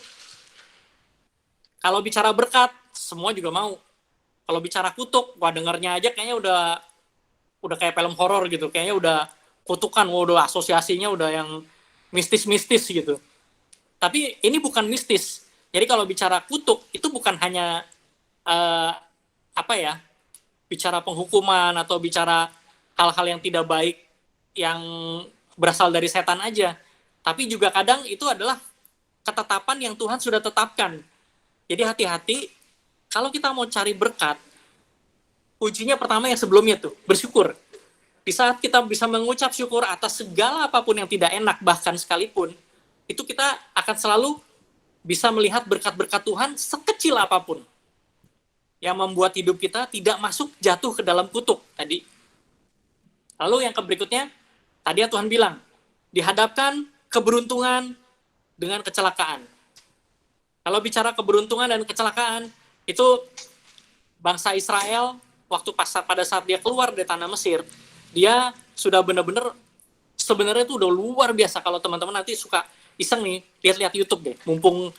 Kalau bicara berkat, semua juga mau. Kalau bicara kutuk, wah dengarnya aja kayaknya udah kayak film horor gitu. Kayaknya udah kutukan, udah asosiasinya udah yang mistis-mistis gitu. Tapi ini bukan mistis. Jadi kalau bicara kutuk, itu bukan hanya bicara penghukuman atau bicara hal-hal yang tidak baik yang berasal dari setan aja. Tapi juga kadang itu adalah ketetapan yang Tuhan sudah tetapkan. Jadi hati-hati, kalau kita mau cari berkat, kuncinya pertama yang sebelumnya tuh, bersyukur. Di saat kita bisa mengucap syukur atas segala apapun yang tidak enak, bahkan sekalipun, itu kita akan selalu bisa melihat berkat-berkat Tuhan sekecil apapun. Yang membuat hidup kita tidak masuk jatuh ke dalam kutuk tadi. Lalu yang berikutnya, tadi ya Tuhan bilang, dihadapkan keberuntungan dengan kecelakaan. Kalau bicara keberuntungan dan kecelakaan, itu bangsa Israel, waktu pada saat dia keluar dari tanah Mesir, dia sudah benar-benar, sebenarnya itu udah luar biasa. Kalau teman-teman nanti suka iseng nih, lihat-lihat YouTube deh. Mumpung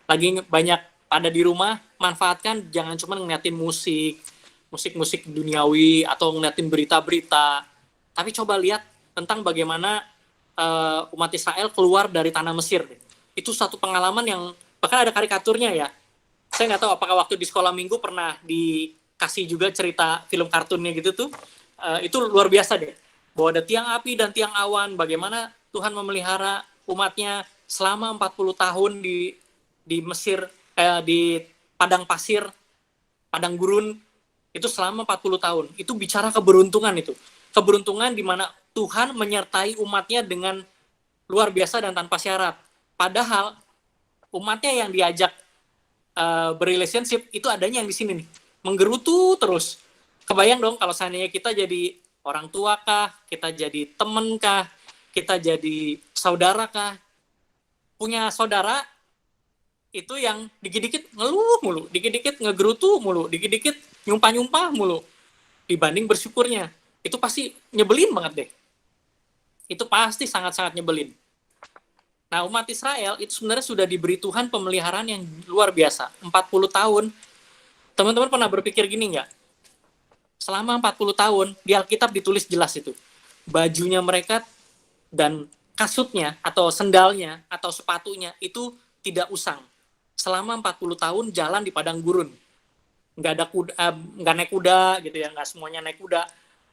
lagi banyak pada di rumah, manfaatkan, jangan cuma ngeliatin musik duniawi, atau ngeliatin berita-berita. Tapi coba lihat tentang bagaimana umat Israel keluar dari tanah Mesir. Itu satu pengalaman yang, bahkan ada karikaturnya ya. Saya nggak tahu apakah waktu di sekolah minggu pernah dikasih juga cerita film kartunnya gitu tuh. Itu luar biasa deh. Bahwa ada tiang api dan tiang awan, bagaimana Tuhan memelihara umatnya selama 40 tahun di Mesir, di padang pasir, padang gurun, itu selama 40 tahun. Itu bicara keberuntungan itu. Keberuntungan di mana Tuhan menyertai umatnya dengan luar biasa dan tanpa syarat. Padahal umatnya yang diajak berrelationship itu adanya yang di sini nih, menggerutu terus. Kebayang dong kalau seandainya kita jadi orang tua kah, kita jadi temen kah, kita jadi saudara kah, punya saudara itu yang dikit-dikit ngeluh mulu, dikit-dikit ngegerutu mulu, dikit-dikit nyumpah-nyumpah mulu, dibanding bersyukurnya. Itu pasti nyebelin banget deh. Itu pasti sangat-sangat nyebelin. Nah, umat Israel itu sebenarnya sudah diberi Tuhan pemeliharaan yang luar biasa. 40 tahun. Teman-teman pernah berpikir gini nggak? Selama 40 tahun, di Alkitab ditulis jelas itu. Bajunya mereka dan kasutnya, atau sendalnya, atau sepatunya, itu tidak usang. Selama 40 tahun jalan di padang gurun. Nggak ada kuda, nggak naik kuda gitu ya, nggak semuanya naik kuda.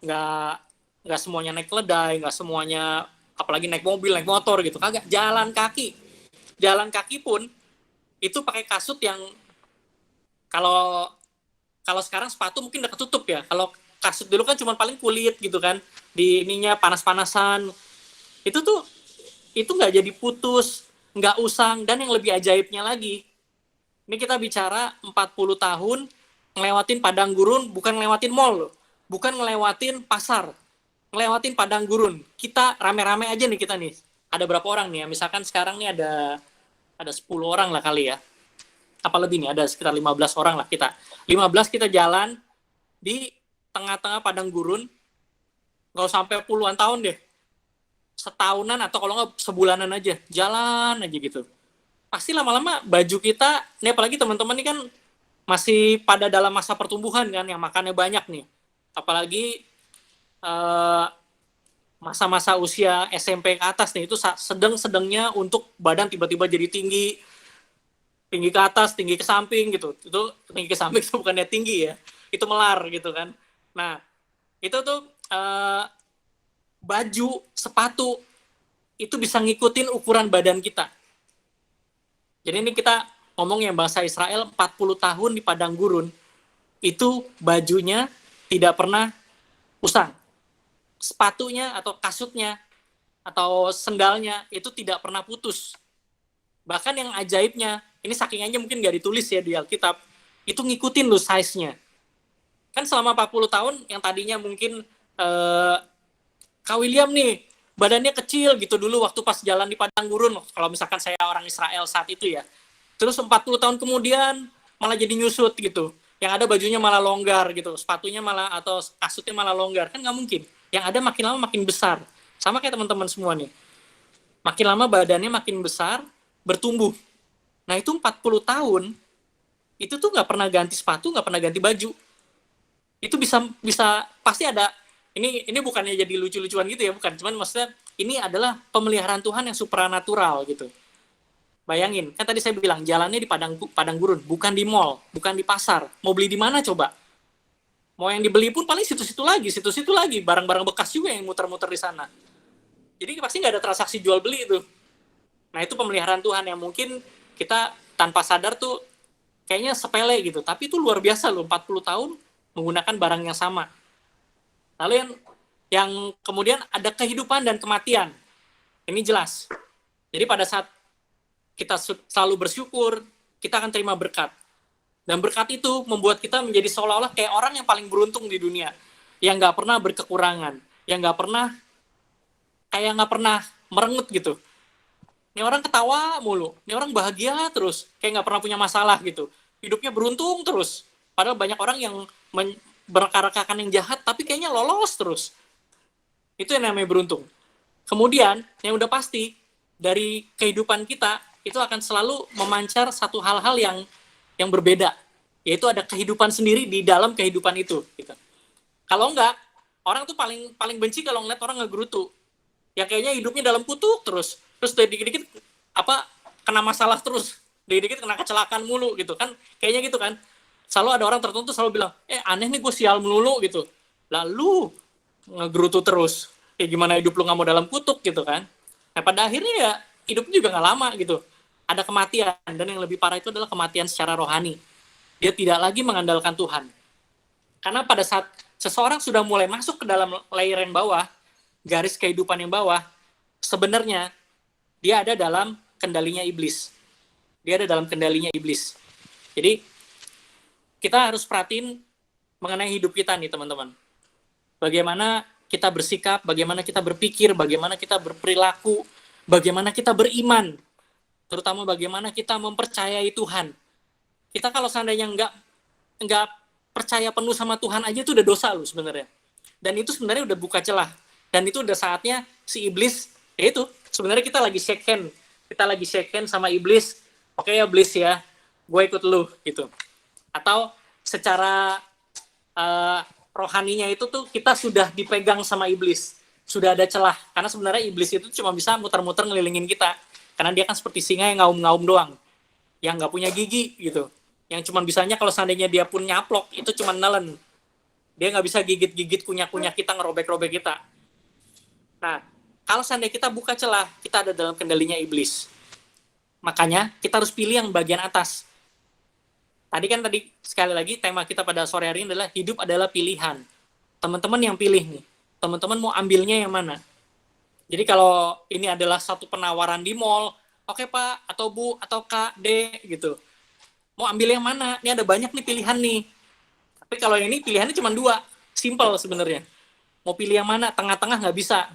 Nggak semuanya naik keledai, nggak semuanya apalagi naik mobil, naik motor gitu, kagak, jalan kaki pun itu pakai kasut yang kalau sekarang sepatu mungkin udah ketutup ya, kalau kasut dulu kan cuma paling kulit gitu kan, di ininya panas-panasan, itu nggak jadi putus, nggak usang, dan yang lebih ajaibnya lagi, ini kita bicara 40 tahun ngelewatin padang gurun, bukan ngelewatin mall loh, bukan ngelewatin pasar, ngelewatin padang gurun. Kita rame-rame aja nih kita nih. Ada berapa orang nih ya? Misalkan sekarang nih ada 10 orang lah kali ya. Apa lebih nih? Ada sekitar 15 orang lah kita. 15 kita jalan di tengah-tengah padang gurun. Nggak sampai puluhan tahun deh. Setahunan atau kalau nggak sebulanan aja. Jalan aja gitu. Pasti lama-lama baju kita, nih apalagi teman-teman nih kan masih pada dalam masa pertumbuhan kan, yang makannya banyak nih. Apalagi masa-masa usia SMP ke atas nih, itu sedang-sedangnya untuk badan tiba-tiba jadi tinggi ke atas, tinggi ke samping gitu. Itu tinggi ke samping itu bukannya tinggi ya, itu melar gitu kan. Nah, itu tuh baju, sepatu, itu bisa ngikutin ukuran badan kita. Jadi ini kita ngomong yang bangsa Israel 40 tahun di padang gurun, itu bajunya tidak pernah usang. Sepatunya atau kasutnya atau sendalnya itu tidak pernah putus. Bahkan yang ajaibnya, ini saking aja mungkin nggak ditulis ya di Alkitab, itu ngikutin loh size-nya. Kan selama 40 tahun yang tadinya mungkin Kak William nih, badannya kecil gitu dulu waktu pas jalan di padang gurun, kalau misalkan saya orang Israel saat itu ya. Terus 40 tahun kemudian malah jadi nyusut gitu. Yang ada bajunya malah longgar gitu, sepatunya malah atau kasutnya malah longgar. Kan nggak mungkin. Yang ada makin lama makin besar. Sama kayak teman-teman semua nih. Makin lama badannya makin besar, bertumbuh. Nah itu 40 tahun, itu tuh nggak pernah ganti sepatu, nggak pernah ganti baju. Itu bisa pasti ada. Ini bukannya jadi lucu-lucuan gitu ya, bukan. Cuman maksudnya ini adalah pemeliharaan Tuhan yang supranatural gitu. Bayangin, kan tadi saya bilang jalannya di padang gurun, bukan di mall, bukan di pasar. Mau beli di mana coba? Mau yang dibeli pun paling situ-situ lagi, barang-barang bekas juga yang muter-muter di sana. Jadi pasti nggak ada transaksi jual beli itu. Nah itu pemeliharaan Tuhan yang mungkin kita tanpa sadar tuh kayaknya sepele gitu, tapi itu luar biasa loh, 40 tahun menggunakan barang yang sama. Lalu yang kemudian ada kehidupan dan kematian. Ini jelas. Jadi pada saat kita selalu bersyukur, kita akan terima berkat. Dan berkat itu membuat kita menjadi seolah-olah kayak orang yang paling beruntung di dunia. Yang nggak pernah berkekurangan. Yang nggak pernah merengut gitu. Ini orang ketawa mulu. Ini orang bahagia terus. Kayak nggak pernah punya masalah gitu. Hidupnya beruntung terus. Padahal banyak orang yang berkara-karakan yang jahat, tapi kayaknya lolos terus. Itu yang namanya beruntung. Kemudian, yang udah pasti, dari kehidupan kita, itu akan selalu memancar satu hal-hal yang berbeda. Yaitu ada kehidupan sendiri di dalam kehidupan itu. Gitu. Kalau enggak, orang tuh paling benci kalau ngeliat orang ngegerutu. Ya kayaknya hidupnya dalam kutuk terus. Terus dari dikit-dikit kena masalah terus. Dikit-dikit kena kecelakaan mulu gitu kan. Kayaknya gitu kan. Selalu ada orang tertentu selalu bilang, aneh nih gue sial melulu gitu. Lalu ngegerutu terus. Gimana hidup lu gak mau dalam kutuk gitu kan. Nah pada akhirnya ya hidupnya juga gak lama gitu. Ada kematian, dan yang lebih parah itu adalah kematian secara rohani. Dia tidak lagi mengandalkan Tuhan. Karena pada saat seseorang sudah mulai masuk ke dalam layer yang bawah, garis kehidupan yang bawah, sebenarnya dia ada dalam kendalinya iblis. Dia ada dalam kendalinya iblis. Jadi kita harus perhatiin mengenai hidup kita nih teman-teman. Bagaimana kita bersikap, bagaimana kita berpikir, bagaimana kita berperilaku, bagaimana kita beriman. Terutama bagaimana kita mempercayai Tuhan. Kita kalau seandainya nggak percaya penuh sama Tuhan aja itu udah dosa loh sebenarnya. Dan itu sebenarnya udah buka celah. Dan itu udah saatnya si iblis, ya itu sebenarnya kita lagi shake hand. Kita lagi shake hand sama iblis. Oke ya iblis ya, gue ikut lu gitu. Atau secara rohaninya itu tuh kita sudah dipegang sama iblis. Sudah ada celah. Karena sebenarnya iblis itu cuma bisa muter-muter ngelilingin kita. Karena dia kan seperti singa yang ngaum-ngaum doang. Yang nggak punya gigi gitu. Yang cuma bisanya kalau seandainya dia pun nyaplok, itu cuma nelen. Dia nggak bisa gigit-gigit kunyah-kunyah kita, ngerobek-robek kita. Nah, kalau seandainya kita buka celah, kita ada dalam kendalinya iblis. Makanya kita harus pilih yang bagian atas. Tadi sekali lagi tema kita pada sore hari ini adalah hidup adalah pilihan. Teman-teman yang pilih nih. Teman-teman mau ambilnya yang mana? Jadi kalau ini adalah satu penawaran di mall, oke Pak, atau Bu, atau Kak, D, gitu. Mau ambil yang mana? Ini ada banyak nih pilihan nih. Tapi kalau ini pilihannya cuma 2. Simple sebenarnya. Mau pilih yang mana? Tengah-tengah nggak bisa.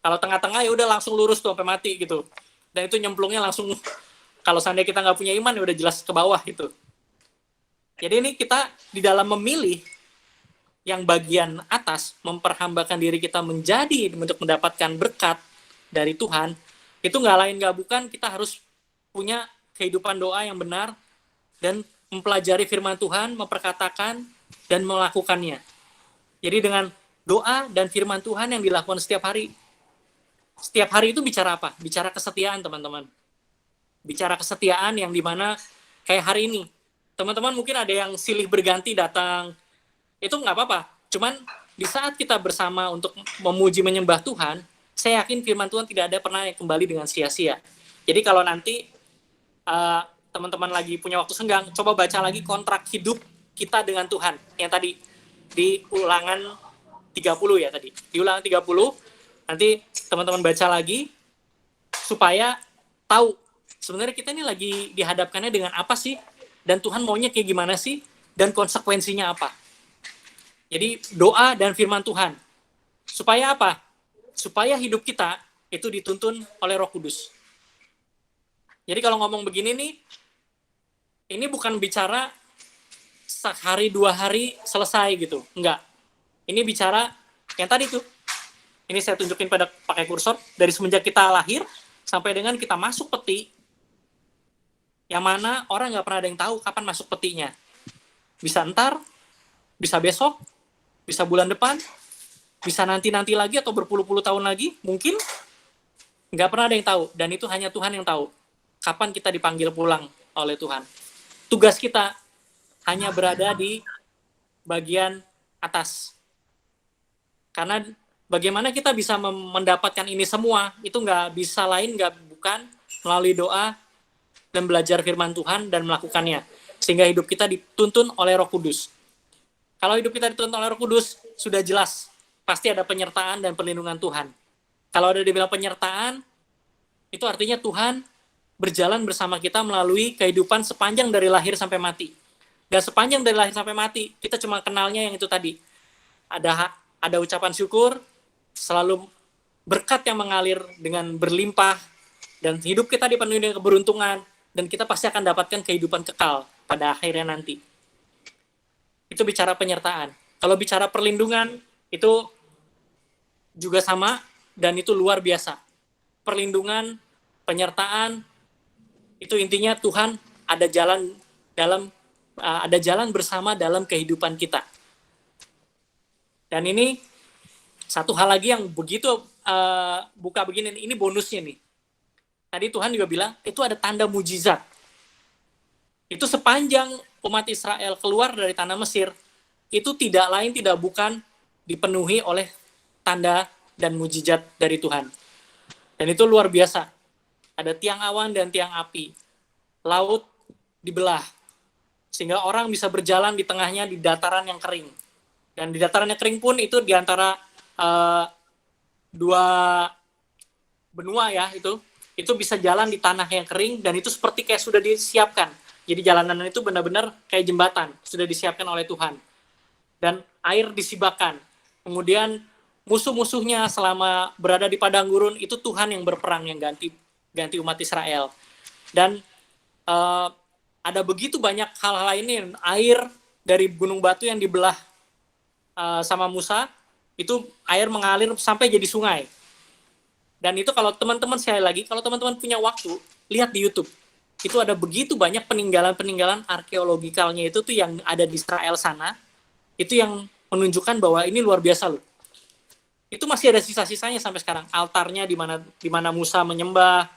Kalau tengah-tengah ya udah langsung lurus tuh sampai mati gitu. Dan itu nyemplungnya langsung, kalau seandainya kita nggak punya iman ya udah jelas ke bawah gitu. Jadi ini kita di dalam memilih yang bagian atas, memperhambakan diri kita menjadi untuk mendapatkan berkat dari Tuhan, itu nggak lain nggak bukan kita harus punya kehidupan doa yang benar dan mempelajari firman Tuhan, memperkatakan dan melakukannya. Jadi dengan doa dan firman Tuhan yang dilakukan setiap hari. Setiap hari itu bicara apa? Bicara kesetiaan, teman-teman. Bicara kesetiaan yang dimana kayak hari ini. Teman-teman mungkin ada yang silih berganti datang. Itu nggak apa-apa. Cuman di saat kita bersama untuk memuji menyembah Tuhan, saya yakin firman Tuhan tidak ada pernah yang kembali dengan sia-sia. Jadi kalau nanti teman-teman lagi punya waktu senggang, coba baca lagi kontrak hidup kita dengan Tuhan. Yang tadi di ulangan 30 ya tadi. Di ulangan 30, nanti teman-teman baca lagi supaya tahu sebenarnya kita ini lagi dihadapkannya dengan apa sih, dan Tuhan maunya kayak gimana sih, dan konsekuensinya apa. Jadi doa dan firman Tuhan. Supaya apa? Supaya hidup kita itu dituntun oleh Roh Kudus. Jadi kalau ngomong begini nih, ini bukan bicara sehari 2 hari selesai gitu. Enggak. Ini bicara yang tadi tuh. Ini saya tunjukin pada pakai kursor. Dari semenjak kita lahir sampai dengan kita masuk peti, yang mana orang nggak pernah ada yang tahu kapan masuk petinya. Bisa ntar, bisa besok, bisa bulan depan, bisa nanti-nanti lagi atau berpuluh-puluh tahun lagi, mungkin nggak pernah ada yang tahu. Dan itu hanya Tuhan yang tahu kapan kita dipanggil pulang oleh Tuhan. Tugas kita hanya berada di bagian atas. Karena bagaimana kita bisa mendapatkan ini semua, itu nggak bisa lain, bukan melalui doa dan belajar firman Tuhan dan melakukannya. Sehingga hidup kita dituntun oleh Roh Kudus. Kalau hidup kita dituntun oleh Roh Kudus, sudah jelas, pasti ada penyertaan dan perlindungan Tuhan. Kalau ada dibilang penyertaan, itu artinya Tuhan berjalan bersama kita melalui kehidupan sepanjang dari lahir sampai mati. Dan sepanjang dari lahir sampai mati, kita cuma kenalnya yang itu tadi. Ada ucapan syukur, selalu berkat yang mengalir dengan berlimpah, dan hidup kita dipenuhi dengan keberuntungan, dan kita pasti akan dapatkan kehidupan kekal pada akhirnya nanti. Itu bicara penyertaan. Kalau bicara perlindungan, itu juga sama, dan itu luar biasa. Perlindungan, penyertaan, itu intinya Tuhan ada jalan bersama dalam kehidupan kita. Dan ini satu hal lagi yang begitu buka begini, ini bonusnya nih. Tadi Tuhan juga bilang, itu ada tanda mujizat. Itu sepanjang umat Israel keluar dari tanah Mesir, itu tidak lain tidak bukan dipenuhi oleh tanda dan mujizat dari Tuhan. Dan itu luar biasa. Ada tiang awan dan tiang api. Laut dibelah. Sehingga orang bisa berjalan di tengahnya di dataran yang kering. Dan di dataran yang kering pun itu di antara dua benua ya, itu bisa jalan di tanah yang kering, dan itu seperti kayak sudah disiapkan. Jadi jalanan itu benar-benar kayak jembatan, sudah disiapkan oleh Tuhan. Dan air disibakan. Kemudian musuh-musuhnya selama berada di padang gurun, itu Tuhan yang berperang, yang ganti umat Israel. Dan ada begitu banyak hal-hal lainnya. Air dari gunung batu yang dibelah sama Musa, itu air mengalir sampai jadi sungai. Dan itu kalau teman-teman, sekali lagi, kalau teman-teman punya waktu, lihat di YouTube. Itu ada begitu banyak peninggalan-peninggalan arkeologikalnya itu tuh yang ada di Israel sana. Itu yang menunjukkan bahwa ini luar biasa loh. Itu masih ada sisa-sisanya sampai sekarang. Altarnya di mana Musa menyembah,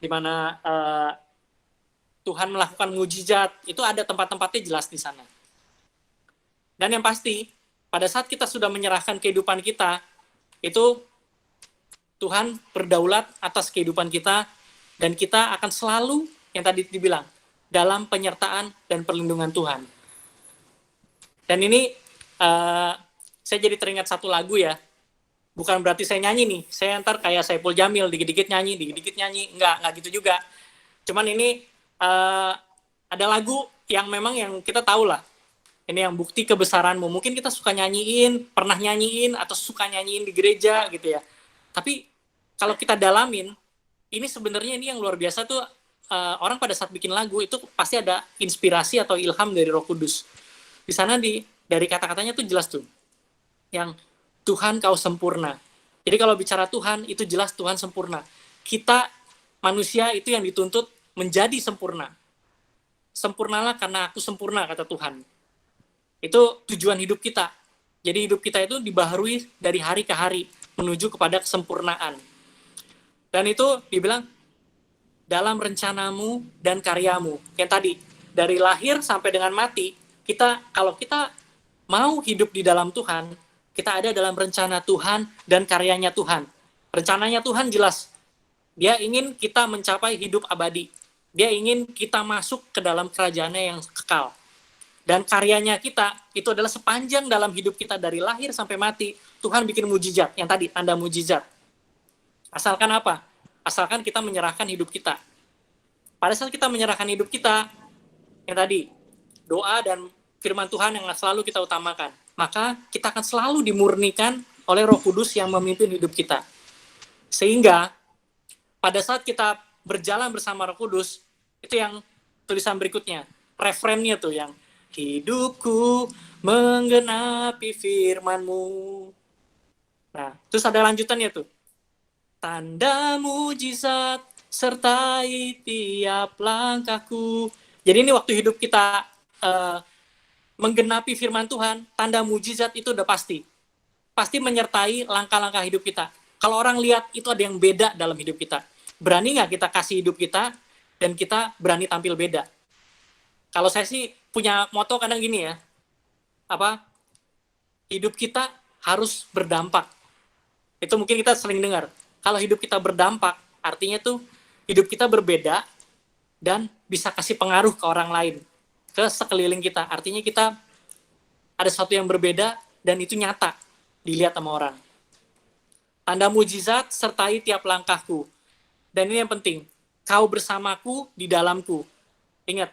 di mana Tuhan melakukan mujizat, itu ada tempat-tempatnya jelas di sana. Dan yang pasti, pada saat kita sudah menyerahkan kehidupan kita, itu Tuhan berdaulat atas kehidupan kita, dan kita akan selalu, yang tadi dibilang, dalam penyertaan dan perlindungan Tuhan. Dan ini, saya jadi teringat satu lagu ya, bukan berarti saya nyanyi nih, saya ntar kayak Saipul Jamil, dikit-dikit nyanyi, enggak gitu juga. Cuman ini, ada lagu yang memang yang kita tahu lah, ini yang bukti kebesaranmu. Mungkin kita suka nyanyiin, pernah nyanyiin, atau suka nyanyiin di gereja gitu ya. Tapi kalau kita dalamin, ini sebenarnya ini yang luar biasa tuh, orang pada saat bikin lagu itu pasti ada inspirasi atau ilham dari Roh Kudus. Di sana dari kata-katanya tuh jelas tuh, yang Tuhan kau sempurna. Jadi kalau bicara Tuhan, itu jelas Tuhan sempurna. Kita manusia itu yang dituntut menjadi sempurna. Sempurnalah karena aku sempurna, kata Tuhan. Itu tujuan hidup kita. Jadi hidup kita itu dibaharui dari hari ke hari menuju kepada kesempurnaan. Dan itu dibilang dalam rencanamu dan karyamu. Yang tadi, dari lahir sampai dengan mati, kalau kita mau hidup di dalam Tuhan, kita ada dalam rencana Tuhan dan karyanya Tuhan. Rencananya Tuhan jelas. Dia ingin kita mencapai hidup abadi. Dia ingin kita masuk ke dalam kerajaannya yang kekal. Dan karyanya kita, itu adalah sepanjang dalam hidup kita dari lahir sampai mati, Tuhan bikin mujizat, yang tadi, tanda mujizat. Asalkan apa? Asalkan kita menyerahkan hidup kita. Pada saat kita menyerahkan hidup kita, yang tadi, doa dan firman Tuhan yang selalu kita utamakan, maka kita akan selalu dimurnikan oleh Roh Kudus yang memimpin hidup kita. Sehingga, pada saat kita berjalan bersama Roh Kudus, itu yang tulisan berikutnya, refrennya tuh yang, hidupku menggenapi firman-Mu. Nah, terus ada lanjutannya tuh. Tanda mujizat sertai tiap langkahku. Jadi ini waktu hidup kita menggenapi firman Tuhan, tanda mujizat itu udah pasti. Pasti menyertai langkah-langkah hidup kita. Kalau orang lihat itu ada yang beda dalam hidup kita. Berani nggak kita kasih hidup kita dan kita berani tampil beda? Kalau saya sih punya moto kadang gini ya, hidup kita harus berdampak. Itu mungkin kita sering dengar. Kalau hidup kita berdampak, artinya tuh hidup kita berbeda dan bisa kasih pengaruh ke orang lain, ke sekeliling kita. Artinya kita ada sesuatu yang berbeda dan itu nyata dilihat sama orang. Tanda mujizat sertai tiap langkahku. Dan ini yang penting, kau bersamaku di dalamku. Ingat,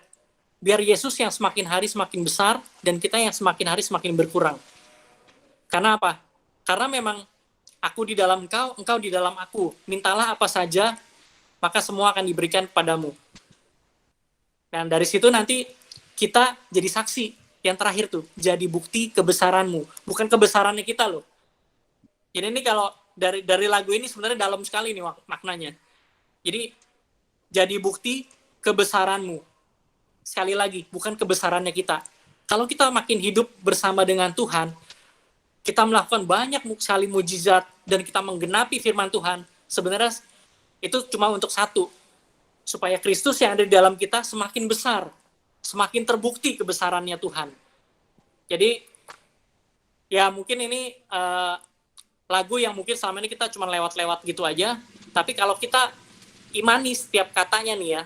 biar Yesus yang semakin hari semakin besar, dan kita yang semakin hari semakin berkurang. Karena apa? Karena memang aku di dalam engkau, engkau di dalam aku. Mintalah apa saja, maka semua akan diberikan padamu. Dan dari situ nanti kita jadi saksi. Yang terakhir tuh, jadi bukti kebesaranmu. Bukan kebesarannya kita loh. Jadi ini kalau dari lagu ini sebenarnya dalam sekali nih maknanya. Jadi, jadi bukti kebesaranmu. Sekali lagi, bukan kebesarannya kita. Kalau kita makin hidup bersama dengan Tuhan, kita melakukan banyak sekali mujizat, dan kita menggenapi firman Tuhan, sebenarnya itu cuma untuk satu, supaya Kristus yang ada di dalam kita semakin besar, semakin terbukti kebesarannya Tuhan. Jadi, ya mungkin ini lagu yang mungkin selama ini kita cuma lewat-lewat gitu aja, tapi kalau kita imani setiap katanya nih ya,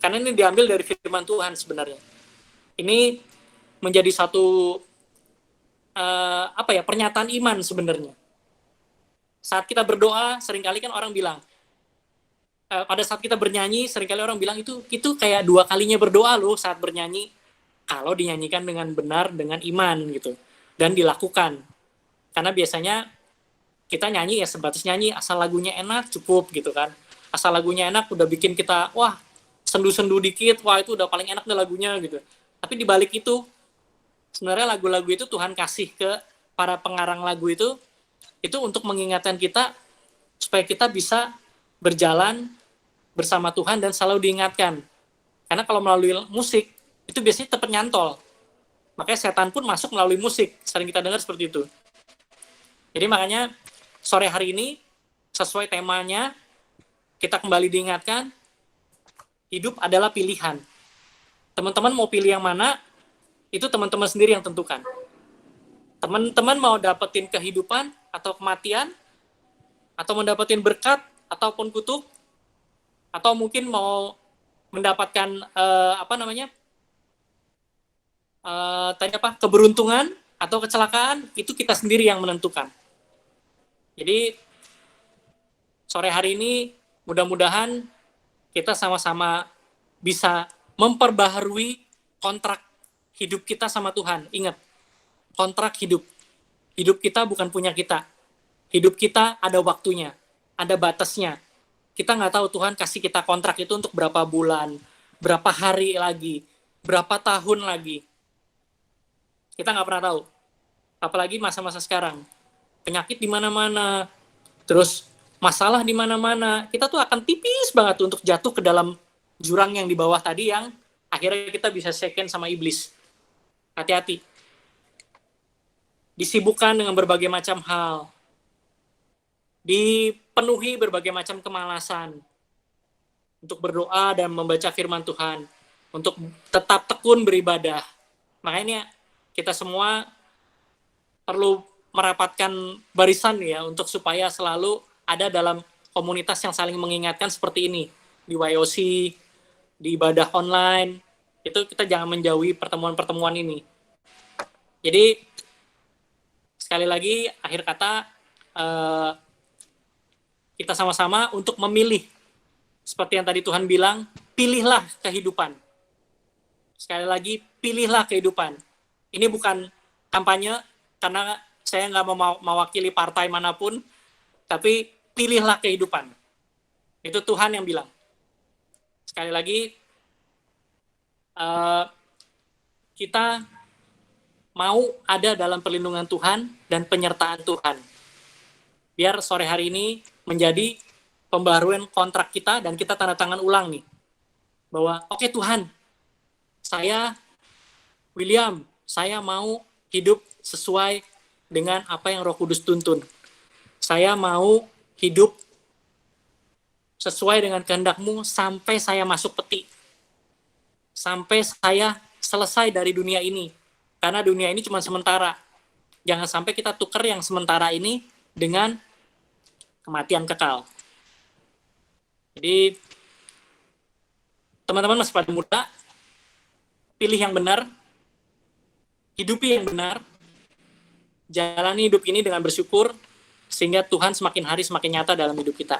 karena ini diambil dari firman Tuhan sebenarnya. Ini menjadi satu pernyataan iman sebenarnya. Saat kita berdoa, seringkali kan orang bilang, pada saat kita bernyanyi, seringkali orang bilang itu kayak 2 kalinya berdoa loh saat bernyanyi, kalau dinyanyikan dengan benar, dengan iman gitu, dan dilakukan. Karena biasanya kita nyanyi ya sebatas nyanyi, asal lagunya enak cukup gitu kan. Asal lagunya enak udah bikin kita, wah sendu-sendu dikit, wah itu udah paling enak deh lagunya gitu. Tapi di balik itu, sebenarnya lagu-lagu itu Tuhan kasih ke para pengarang lagu itu untuk mengingatkan kita supaya kita bisa berjalan bersama Tuhan dan selalu diingatkan. Karena kalau melalui musik, itu biasanya tetap nyantol. Makanya setan pun masuk melalui musik, sering kita dengar seperti itu. Jadi makanya sore hari ini, sesuai temanya, kita kembali diingatkan, hidup adalah pilihan. Teman-teman mau pilih yang mana, itu teman-teman sendiri yang tentukan. Teman-teman mau dapetin kehidupan atau kematian, atau mendapatkan berkat ataupun kutuk, atau mungkin mau mendapatkan keberuntungan atau kecelakaan, itu kita sendiri yang menentukan. Jadi sore hari ini mudah-mudahan kita sama-sama bisa memperbaharui kontrak hidup kita sama Tuhan. Ingat, kontrak hidup. Hidup kita bukan punya kita. Hidup kita ada waktunya, ada batasnya. Kita nggak tahu Tuhan kasih kita kontrak itu untuk berapa bulan, berapa hari lagi, berapa tahun lagi. Kita nggak pernah tahu. Apalagi masa-masa sekarang. Penyakit di mana-mana, terus masalah di mana-mana. Kita tuh akan tipis banget untuk jatuh ke dalam jurang yang di bawah tadi yang akhirnya kita bisa second sama iblis. Hati-hati. Disibukkan dengan berbagai macam hal. Dipenuhi berbagai macam kemalasan. Untuk berdoa dan membaca firman Tuhan. Untuk tetap tekun beribadah. Makanya kita semua perlu merapatkan barisan ya untuk supaya selalu ada dalam komunitas yang saling mengingatkan seperti ini di YOC, di ibadah online. Itu kita jangan menjauhi pertemuan-pertemuan ini. Jadi sekali lagi akhir kata kita sama-sama untuk memilih seperti yang tadi Tuhan bilang, pilihlah kehidupan. Sekali lagi, pilihlah kehidupan. Ini bukan kampanye, karena saya nggak mau mewakili partai manapun, tapi pilihlah kehidupan. Itu Tuhan yang bilang. Sekali lagi, kita mau ada dalam perlindungan Tuhan dan penyertaan Tuhan. Biar sore hari ini menjadi pembaruan kontrak kita dan kita tanda tangan ulang nih. Bahwa oke Tuhan, saya William, saya mau hidup sesuai dengan apa yang Roh Kudus tuntun. Saya mau hidup sesuai dengan kehendak-Mu sampai saya masuk peti. Sampai saya selesai dari dunia ini. Karena dunia ini cuma sementara. Jangan sampai kita tukar yang sementara ini dengan kematian kekal. Jadi, teman-teman masih pada muda, pilih yang benar, hidupi yang benar, jalani hidup ini dengan bersyukur, sehingga Tuhan semakin hari semakin nyata dalam hidup kita.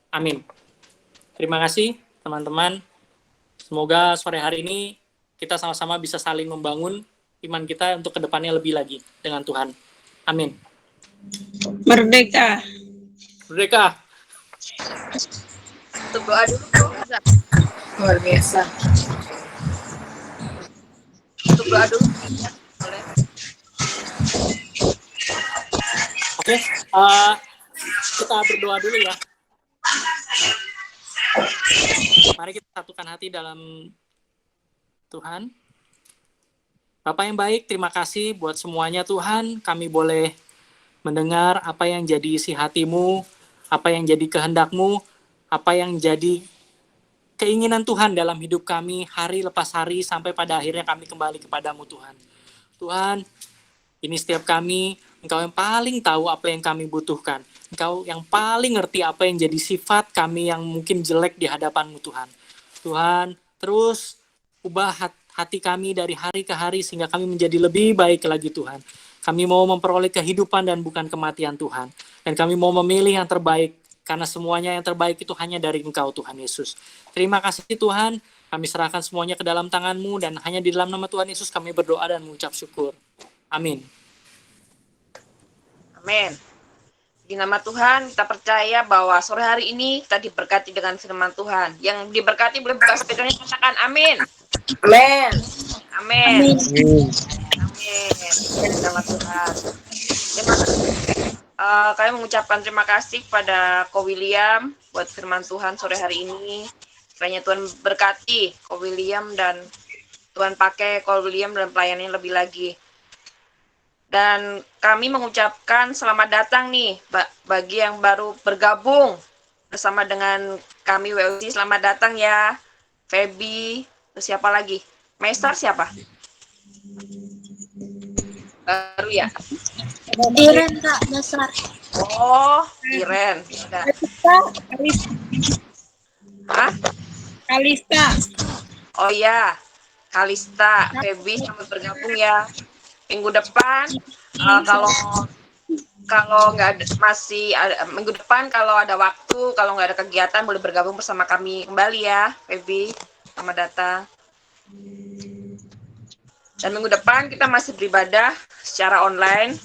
Amin. Terima kasih, teman-teman. Semoga sore hari ini kita sama-sama bisa saling membangun iman kita untuk kedepannya lebih lagi dengan Tuhan. Amin. Merdeka. Merdeka. Untuk doa dulu, bisa. Luar biasa. Untuk doa dulu, bisa. Boleh. Oke, kita berdoa dulu ya. Mari kita satukan hati dalam Tuhan. Bapak yang baik, terima kasih buat semuanya Tuhan. Kami boleh mendengar apa yang jadi isi hati-Mu, apa yang jadi kehendak-Mu, apa yang jadi keinginan Tuhan dalam hidup kami hari lepas hari sampai pada akhirnya kami kembali kepadamu Tuhan. Tuhan, ini setiap kami, Engkau yang paling tahu apa yang kami butuhkan. Engkau yang paling ngerti apa yang jadi sifat kami yang mungkin jelek di hadapan-Mu Tuhan. Tuhan, terus ubah hati kami dari hari ke hari sehingga kami menjadi lebih baik lagi Tuhan. Kami mau memperoleh kehidupan dan bukan kematian Tuhan. Dan kami mau memilih yang terbaik karena semuanya yang terbaik itu hanya dari Engkau Tuhan Yesus. Terima kasih Tuhan, kami serahkan semuanya ke dalam tangan-Mu dan hanya di dalam nama Tuhan Yesus kami berdoa dan mengucap syukur. Amin. Amin. Di nama Tuhan, kita percaya bahwa sore hari ini kita diberkati dengan firman Tuhan. Yang diberkati boleh buka speakernya, katakan amin. Amin. Amin. Amin. Amin. Di nama Tuhan. Terima kasih. Kami mengucapkan terima kasih kepada Ko William buat firman Tuhan sore hari ini. Kiranya Tuhan berkati Ko William dan Tuhan pakai Ko William dalam pelayanannya lebih lagi. Dan kami mengucapkan selamat datang nih bagi yang baru bergabung bersama dengan kami WOC. Selamat datang ya, Feby. Terus siapa lagi? Maestar siapa? Baru ya? Iren Kak, dasar. Oh, Iren. Udah. Hah? Kalista. Oh iya, Kalista, Feby selamat bergabung ya. Minggu depan kalau nggak ada, masih ada, minggu depan kalau ada waktu, kalau nggak ada kegiatan boleh bergabung bersama kami kembali ya, Feby. Selamat datang. Dan minggu depan kita masih beribadah secara online.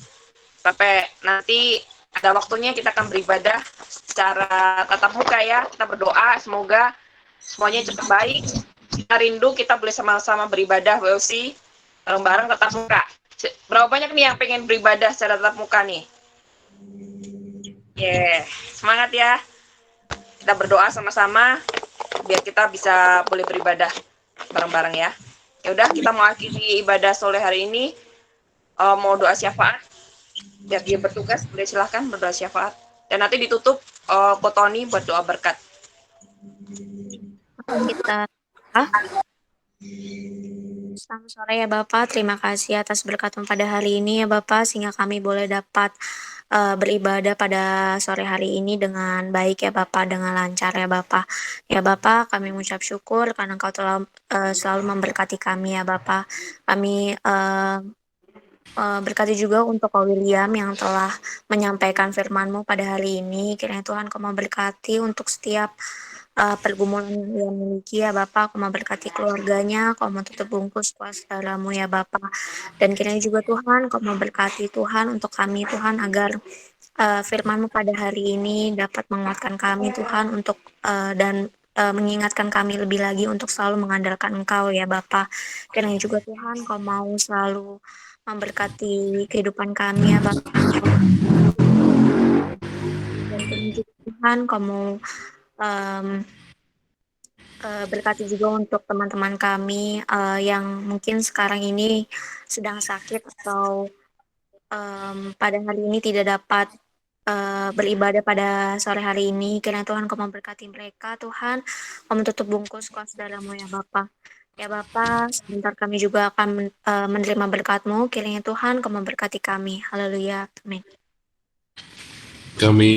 Sampai nanti ada waktunya kita akan beribadah secara tatap muka ya. Kita berdoa semoga semuanya cepat baik. Kita rindu kita boleh sama-sama beribadah WOC bareng-bareng tatap muka. Berapa banyak nih yang pengen beribadah secara tatap muka nih? Semangat ya. Kita berdoa sama-sama biar kita bisa boleh beribadah bareng-bareng ya. Ya udah, kita mau akhiri ibadah sore hari ini. Mau doa syafaat? Biar dia bertugas, boleh silahkan berdoa syafaat. Dan nanti ditutup Ko Tony buat doa berkat. Kita Selamat sore ya Bapak, terima kasih atas berkat pada hari ini ya Bapak, sehingga kami boleh dapat beribadah pada sore hari ini dengan baik ya Bapak, dengan lancar ya Bapak. Ya Bapak, kami mengucap syukur karena Engkau telah selalu memberkati kami ya Bapak. Kami berkati juga untuk Kak William yang telah menyampaikan firman-Mu pada hari ini. Kiranya Tuhan Kau memberkati untuk setiap pergumulan yang memiliki ya Bapak, Kau memberkati keluarganya, Kau mau tutup bungkus kuasa darah-Mu ya Bapak. Dan kiranya juga Tuhan, Kau memberkati Tuhan untuk kami Tuhan agar firman-Mu pada hari ini dapat menguatkan kami Tuhan untuk dan mengingatkan kami lebih lagi untuk selalu mengandalkan Engkau ya Bapak. Kiranya juga Tuhan Kau mau selalu memberkati kehidupan kami ya Bapak. Dan kiranya juga Tuhan Kau mau berkati juga untuk teman-teman kami yang mungkin sekarang ini sedang sakit atau pada hari ini tidak dapat beribadah pada sore hari ini. Kiranya Tuhan Kau memberkati mereka, Tuhan. Kau menutup bungkus kuasa dalam-Mu ya Bapak. Ya Bapak, sebentar kami juga akan menerima berkat-Mu. Kiranya Tuhan Kau memberkati kami. Haleluya. Amin. Kami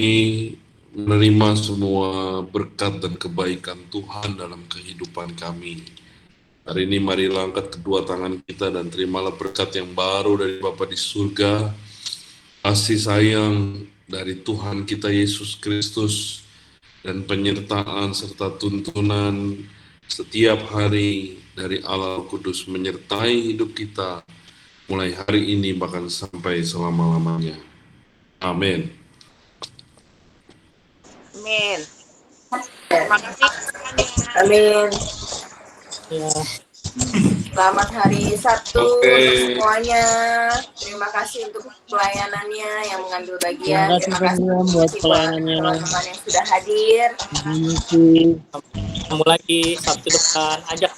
menerima semua berkat dan kebaikan Tuhan dalam kehidupan kami. Hari ini marilah angkat kedua tangan kita dan terimalah berkat yang baru dari Bapa di surga, kasih sayang dari Tuhan kita Yesus Kristus, dan penyertaan serta tuntunan setiap hari dari Allah Kudus menyertai hidup kita mulai hari ini bahkan sampai selama-lamanya. Amin. Amin. Terima kasih. Amin. Ya. Selamat hari Sabtu Oke. untuk semuanya. Terima kasih untuk pelayanannya yang mengambil bagian. Terima kasih William buat pelayanannya. Teman-teman yang sudah hadir. Terima kasih. Ketemu lagi Sabtu depan. Ajak